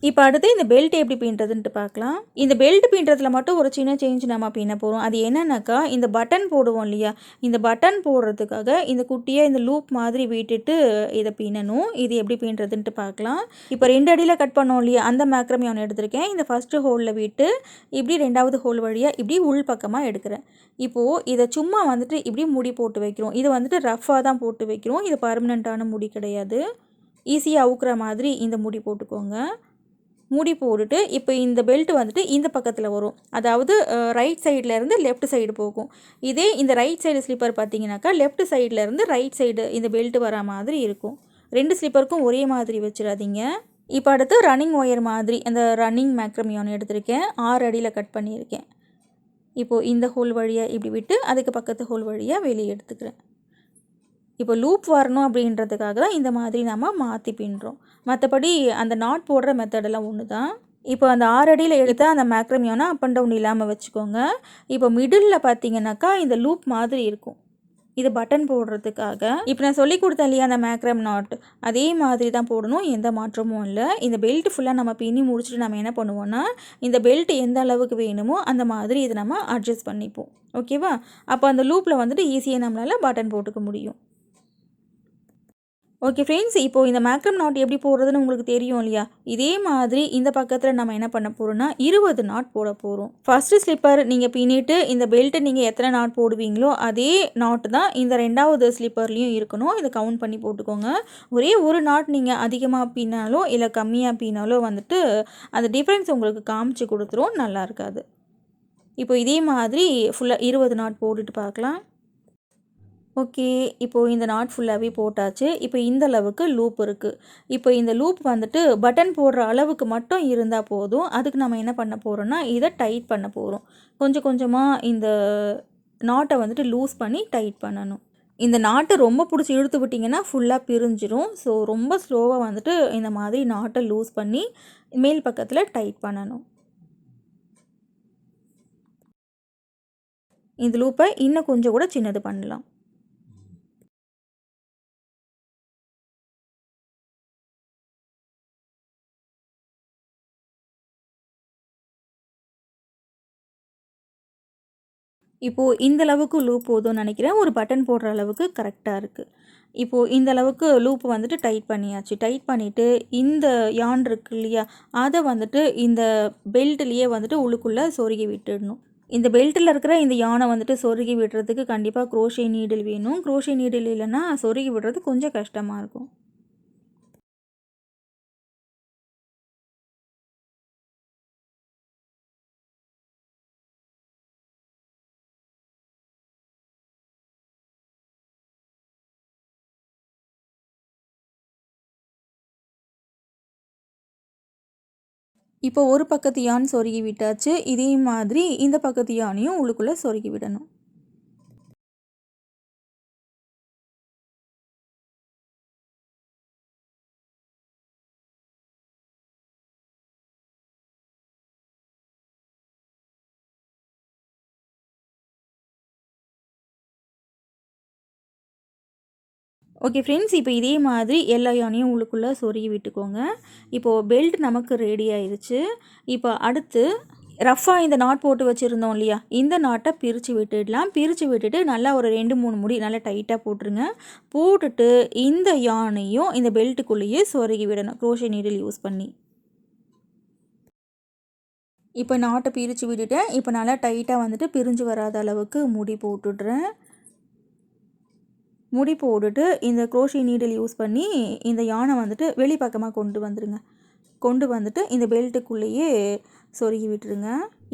இப்போ அடுத்து இந்த பெல்ட் எப்படி பின்னுறதுன்ட்டு பார்க்கலாம். இந்த பெல்ட் பின்னுறதுல மட்டும் ஒரு சின்ன சேஞ்ச் நம்ம பின்ன போகிறோம். அது என்னன்னாக்கா, இந்த பட்டன் போடுவோம் இல்லையா, இந்த பட்டன் போடுறதுக்காக இந்த குட்டியாக இந்த லூப் மாதிரி விட்டுட்டு இதை பின்னணும். இது எப்படி பின்னுறதுன்ட்டு பார்க்கலாம். இப்போ 2 அடியில் கட் பண்ணோம் இல்லையா, அந்த மேக்ரம் யான் எடுத்திருக்கேன். இந்த ஃபஸ்ட்டு ஹோலில் விட்டு இப்படி 2வது ஹோல் வழியாக இப்படி உள் பக்கமாக எடுக்கிறேன். இப்போது இதை சும்மா வந்துட்டு இப்படி முடி போட்டு வைக்கிறோம். இது வந்துட்டு ரஃப்பாக தான் போட்டு வைக்கிறோம். இது பர்மனெண்ட்டான முடி கிடையாது. ஈஸியாக அவுக்கிற மாதிரி இந்த முடி போட்டுக்கோங்க. மூடி போட்டுட்டு இப்போ இந்த பெல்ட் வந்துட்டு இந்த பக்கத்தில் வரும். அதாவது ரைட் சைட்லேருந்து லெஃப்ட் சைடு போகும். இதே இந்த ரைட் சைடு ஸ்லிப்பர் பார்த்தீங்கன்னாக்கா லெஃப்ட் சைட்லேருந்து ரைட் சைடு இந்த பெல்ட் வர மாதிரி இருக்கும். 2 ஸ்லிப்பருக்கும் ஒரே மாதிரி வச்சிடாதீங்க. இப்போ அடுத்து ரன்னிங் ஒயர் மாதிரி அந்த ரன்னிங் மேக்ரம் யான் எடுத்திருக்கேன். 6 அடியில் கட் பண்ணியிருக்கேன். இப்போது இந்த ஹோல் வழியாக இப்படி விட்டு அதுக்கு பக்கத்து ஹோல் வழியாக வெளியே எடுத்துக்கிறேன். இப்போ லூப் வரணும் அப்படின்றதுக்காக தான் இந்த மாதிரி நம்ம மாற்றி பின்னுறோம். மற்றபடி அந்த நாட் போடுற மெத்தடெல்லாம் ஒன்று தான். இப்போ அந்த 6 அடியில் எடுத்து அந்த மேக்ரம் யானை அப் அண்ட் டவுன் இல்லாமல் வச்சுக்கோங்க. இப்போ மிடில் பார்த்தீங்கன்னாக்கா இந்த லூப் மாதிரி இருக்கும். இது பட்டன் போடுறதுக்காக. இப்போ நான் சொல்லி கொடுத்தேன் இல்லையா அந்த மேக்ரம் நாட், அதே மாதிரி தான் போடணும், எந்த மாற்றமும் இல்லை. இந்த பெல்ட் ஃபுல்லாக நம்ம பின்னி முடிச்சுட்டு நம்ம என்ன பண்ணுவோன்னா, இந்த பெல்ட் எந்த அளவுக்கு வேணுமோ அந்த மாதிரி இதை நம்ம அட்ஜஸ்ட் பண்ணிப்போம். ஓகேவா? அப்போ அந்த லூப்பில் வந்துட்டு ஈஸியாக நம்மளால் பட்டன் போட்டுக்க முடியும். ஓகே ஃப்ரெண்ட்ஸ், இப்போது இந்த மேக்ரம் நாட் எப்படி போடுறதுன்னு உங்களுக்கு தெரியும் இல்லையா, இதே மாதிரி இந்த பக்கத்தில் நம்ம என்ன பண்ண போகிறோம்னா 20 நாட் போட போகிறோம். ஃபஸ்ட்டு ஸ்லிப்பர் நீங்கள் பின்னிட்டு இந்த பெல்ட்டை நீங்கள் எத்தனை நாட் போடுவீங்களோ அதே நாட் தான் இந்த 2வது ஸ்லிப்பர்லேயும் இருக்கணும். இதை கவுண்ட் பண்ணி போட்டுக்கோங்க. ஒரே ஒரு நாட் நீங்கள் அதிகமாக பின்னாலோ இல்லை கம்மியாக பின்னாலோ வந்துட்டு அந்த டிஃப்ரென்ஸ் உங்களுக்கு காமிச்சு கொடுத்துரும், நல்லா இருக்காது. இப்போ இதே மாதிரி ஃபுல்லாக 20 நாட் போட்டுட்டு பார்க்கலாம். ஓகே, இப்போது இந்த நாட் ஃபுல்லாகவே போட்டாச்சு. இப்போ இந்த அளவுக்கு லூப் இருக்குது. இப்போ இந்த லூப் வந்துட்டு பட்டன் போடுற அளவுக்கு மட்டும் இருந்தால் போதும். அதுக்கு நம்ம என்ன பண்ண போகிறோம்னா இதை டைட் பண்ண போகிறோம். கொஞ்சம் கொஞ்சமாக இந்த நாட்டை வந்துட்டு லூஸ் பண்ணி டைட் பண்ணணும். இந்த நாட்டை ரொம்ப பிடிச்சி இழுத்து விட்டிங்கன்னா ஃபுல்லாக பிரிஞ்சிடும். ஸோ ரொம்ப ஸ்லோவாக வந்துட்டு இந்த மாதிரி நாட்டை லூஸ் பண்ணி மேல் பக்கத்தில் டைட் பண்ணணும். இந்த லூப்பை இன்னும் கொஞ்சம் கூட சின்னது பண்ணலாம். இப்போது இந்த அளவுக்கு லூப் போதும்னு நினைக்கிறேன். ஒரு பட்டன் போடுற அளவுக்கு கரெக்டாக இருக்குது. இப்போது இந்த அளவுக்கு லூப் வந்துட்டு டைட் பண்ணியாச்சு. டைட் பண்ணிவிட்டு இந்த யான் இருக்கு இல்லையா, அதை வந்துட்டு இந்த பெல்ட்லேயே வந்துட்டு உள்ளுக்குள்ளே சொருகி விட்டுடணும். இந்த பெல்ட்டில் இருக்கிற இந்த யானை வந்துட்டு சொருகி விடுறதுக்கு கண்டிப்பாக குரோஷே நீடில் வேணும். குரோஷே நீடில் இல்லைன்னா சொருகி விடுறது கொஞ்சம் கஷ்டமாக இருக்கும். இப்போ ஒரு பக்கத்து யான் சொருகி விட்டாச்சு. இதே மாதிரி இந்த பக்கத்து யானையும் உள்ளுக்குள்ளே சொருகி விடணும். ஓகே ஃப்ரெண்ட்ஸ், இப்போ இதே மாதிரி எல்லா யானையும் உள்ளுக்குள்ளே சொருகி விட்டுக்கோங்க. இப்போது பெல்ட் நமக்கு ரெடி ஆயிடுச்சு. இப்போ அடுத்து ரஃப்பாக இந்த நாட் போட்டு வச்சுருந்தோம் இல்லையா, இந்த நாட்டை பிரித்து விட்டுடலாம். பிரித்து விட்டுட்டு நல்லா ஒரு 2-3 முடி நல்லா டைட்டாக போட்டுருங்க. போட்டுட்டு இந்த யானையும் இந்த பெல்ட்டுக்குள்ளேயே சொருகி விடணும் குரோஷே நீடில் யூஸ் பண்ணி. இப்போ நாட்டை பிரித்து விட்டுட்டேன். இப்போ நல்லா டைட்டாக வந்துட்டு பிரிஞ்சு வராத அளவுக்கு முடி போட்டுடுறேன். முடி போட்டுட்டு இந்த குரோஷே நீடில் யூஸ் பண்ணி இந்த யானை வந்துட்டு வெளிப்பக்கமாக கொண்டு வந்துடுங்க. கொண்டு வந்துட்டு இந்த பெல்ட்டுக்குள்ளேயே சொருகி விட்டுருங்க.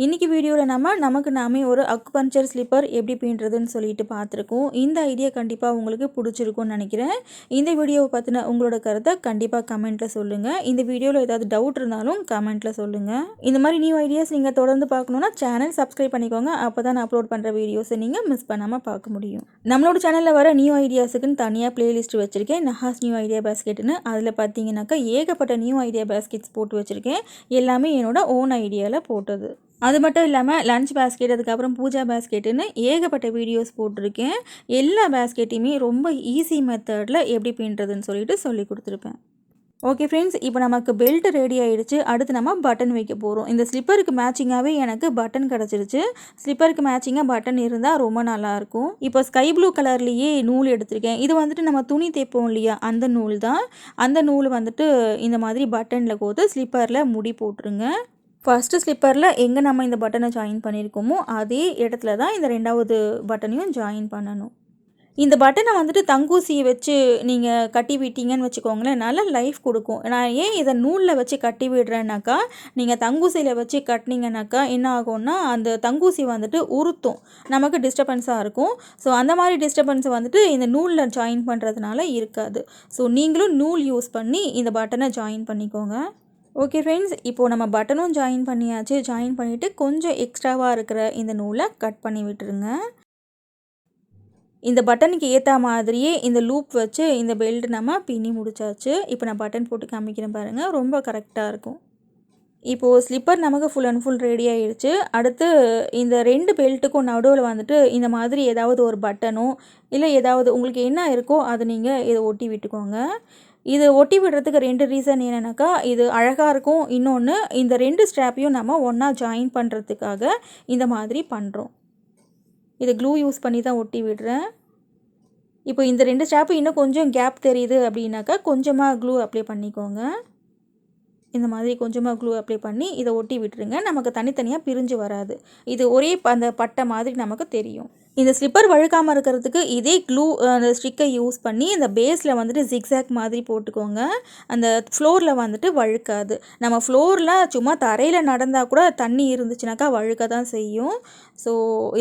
இன்றைக்கி வீடியோவில் நமக்கு நாமே ஒரு அக்குபஞ்சர் ஸ்லிப்பர் எப்படி பின்னுறதுன்னு சொல்லிட்டு பார்த்துருக்கோம். இந்த ஐடியா கண்டிப்பாக உங்களுக்கு பிடிச்சிருக்கும்னு நினைக்கிறேன். இந்த வீடியோவை பற்றின உங்களோட கருத்தை கண்டிப்பாக கமெண்ட்டில் சொல்லுங்கள். இந்த வீடியோவில் ஏதாவது டவுட் இருந்தாலும் கமெண்ட்டில் சொல்லுங்கள். இந்த மாதிரி நியூ ஐடியாஸ் நீங்கள் தொடர்ந்து பார்க்கணுன்னா சேனல் சப்ஸ்கிரைப் பண்ணிக்கோங்க. அப்போ தான் நான் அப்லோட் பண்ணுற வீடியோஸை நீங்கள் மிஸ் பண்ணாமல் பார்க்க முடியும். நம்மளோட சேனலில் வர நியூ ஐடியாஸுக்குன்னு தனியாக பிளேலிஸ்ட் வச்சுருக்கேன், நஹாஸ் நியூ ஐடியா பேஸ்கெட்னு. அதில் பார்த்தீங்கன்னாக்கா ஏகப்பட்ட நியூ ஐடியா பேஸ்கெட்ஸ் போட்டு வச்சுருக்கேன். எல்லாமே என்னோட ஓன் ஐடியாவில் போட்டது. அது மட்டும் இல்லாமல் லஞ்ச் பேஸ்கெட், அதுக்கப்புறம் பூஜா பேஸ்கெட்டுன்னு ஏகப்பட்ட வீடியோஸ் போட்டிருக்கேன். எல்லா பேஸ்கெட்டையுமே ரொம்ப ஈஸி மெத்தடில் எப்படி பின்னுறதுன்னு சொல்லிட்டு சொல்லி கொடுத்துருப்பேன். ஓகே ஃப்ரெண்ட்ஸ், இப்போ நமக்கு பெல்ட் ரெடி ஆகிடுச்சு. அடுத்து நம்ம பட்டன் வைக்க போகிறோம். இந்த ஸ்லிப்பருக்கு மேட்சிங்காகவே எனக்கு பட்டன் கிடச்சிருச்சு. ஸ்லிப்பருக்கு மேட்சிங்காக பட்டன் இருந்தால் ரொம்ப நல்லாயிருக்கும். இப்போ ஸ்கை ப்ளூ கலர்லேயே நூல் எடுத்திருக்கேன். இது வந்துட்டு நம்ம துணி தைப்போம் இல்லையா, அந்த நூல் தான். அந்த நூல் வந்துட்டு இந்த மாதிரி பட்டனில் கோத்து ஸ்லிப்பரில் முடி போட்டுருங்க. ஃபஸ்ட்டு ஸ்லிப்பரில் எங்கே நம்ம இந்த பட்டனை ஜாயின் பண்ணியிருக்கோமோ அதே இடத்துல தான் இந்த 2வது பட்டனையும் ஜாயின் பண்ணணும். இந்த பட்டனை வந்துட்டு தங்கூசியை வச்சு நீங்கள் கட்டி விட்டீங்கன்னு வச்சுக்கோங்களேன், நல்ல லைஃப் கொடுக்கும். நான் ஏன் இதை நூலில் வச்சு கட்டி விடுறேன்னாக்கா, நீங்கள் தங்கூசியில் வச்சு கட்டினீங்கன்னாக்கா என்ன ஆகும்னா, அந்த தங்கூசி வந்துட்டு உறுத்தும், நமக்கு டிஸ்டர்பன்ஸாக இருக்கும். ஸோ அந்த மாதிரி டிஸ்டர்பன்ஸை வந்துட்டு இந்த நூலில் ஜாயின் பண்ணுறதுனால இருக்காது. ஸோ நீங்களும் நூல் யூஸ் பண்ணி இந்த பட்டனை ஜாயின் பண்ணிக்கோங்க. ஓகே ஃப்ரெண்ட்ஸ், இப்போது நம்ம பட்டனும் ஜாயின் பண்ணியாச்சு. ஜாயின் பண்ணிவிட்டு கொஞ்சம் எக்ஸ்ட்ராவாக இருக்கிற இந்த நூலை கட் பண்ணி விட்டுருங்க. இந்த பட்டனுக்கு ஏற்ற மாதிரியே இந்த லூப் வச்சு இந்த பெல்ட் நம்ம பின்னி முடிச்சாச்சு. இப்போ நான் பட்டன் போட்டு காமிக்கிறேன் பாருங்கள், ரொம்ப கரெக்டாக இருக்கும். இப்போது ஸ்லிப்பர் நமக்கு ஃபுல் அண்ட் ஃபுல் ரெடி ஆகிடுச்சு. அடுத்து இந்த 2 பெல்ட்டுக்கும் நடுவில் வந்துட்டு இந்த மாதிரி ஏதாவது ஒரு பட்டனோ இல்லை ஏதாவது உங்களுக்கு என்ன இருக்கோ அதை நீங்கள் இதை ஒட்டி விட்டுக்கோங்க. இது ஒட்டி விடுறதுக்கு 2 ரீசன் என்னென்னாக்கா, இது அழகாக இருக்கும். இன்னொன்று, இந்த 2 ஸ்ட்ராப்பையும் நம்ம ஒன்றா ஜாயின் பண்ணுறதுக்காக இந்த மாதிரி பண்ணுறோம். இதை க்ளூ யூஸ் பண்ணி தான் ஒட்டி விடுறேன். இப்போ இந்த 2 ஸ்ட்ராப்பு இன்னும் கொஞ்சம் கேப் தெரியுது அப்படின்னாக்கா கொஞ்சமாக க்ளூ அப்ளை பண்ணிக்கோங்க. இந்த மாதிரி கொஞ்சமாக க்ளூ அப்ளை பண்ணி இதை ஒட்டி விட்டுருங்க. நமக்கு தனித்தனியாக பிரிஞ்சு வராது. இது ஒரே அந்த பட்டை மாதிரி நமக்கு தெரியும். இந்த ஸ்லிப்பர் வழுக்காமல் இருக்கிறதுக்கு இதே க்ளூ அந்த ஸ்டிக்கை யூஸ் பண்ணி இந்த பேஸில் வந்துட்டு ஜிக்ஸாக் மாதிரி போட்டுக்கோங்க. அந்த ஃப்ளோரில் வந்துட்டு வழுக்காது. நம்ம ஃப்ளோரில் சும்மா தரையில் நடந்தால் கூட தண்ணி இருந்துச்சுனாக்கா வழுக்க தான் செய்யும். ஸோ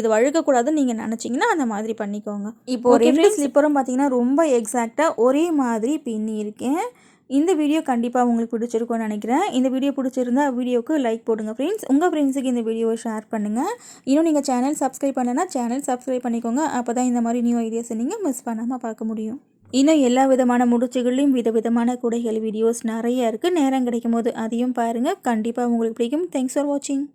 இது வழுக்கக்கூடாதுன்னு நீங்கள் நினச்சிங்கன்னா அந்த மாதிரி பண்ணிக்கோங்க. இப்போது 2 ஸ்லிப்பரும் பார்த்திங்கன்னா ரொம்ப எக்ஸாக்டாக ஒரே மாதிரி பின்னியிருக்கேன். இந்த வீடியோ கண்டிப்பாக உங்களுக்கு பிடிச்சிருக்கும்னு நினைக்கிறேன். இந்த வீடியோ பிடிச்சிருந்தா வீடியோக்கு லைக் போடுங்க ஃப்ரெண்ட்ஸ். உங்கள் ஃப்ரெண்ட்ஸுக்கு இந்த வீடியோவை ஷேர் பண்ணுங்கள். இன்னும் நீங்கள் சேனல் சப்ஸ்கிரைப் பண்ணலைன்னா சேனல் சப்ஸ்கிரைப் பண்ணிக்கோங்க. அப்போ தான் இந்த மாதிரி நியூ ஐடியாஸை நீங்கள் மிஸ் பண்ணாமல் பார்க்க முடியும். இன்னும் எல்லா விதமான முடிச்சுகள்லையும் விதவிதமான குடைகள் வீடியோஸ் நிறைய இருக்குது. நேரம் கிடைக்கும் போது அதையும் பாருங்கள். கண்டிப்பாக உங்களுக்கு பிடிக்கும். தேங்க்ஸ் ஃபார் வாட்சிங்.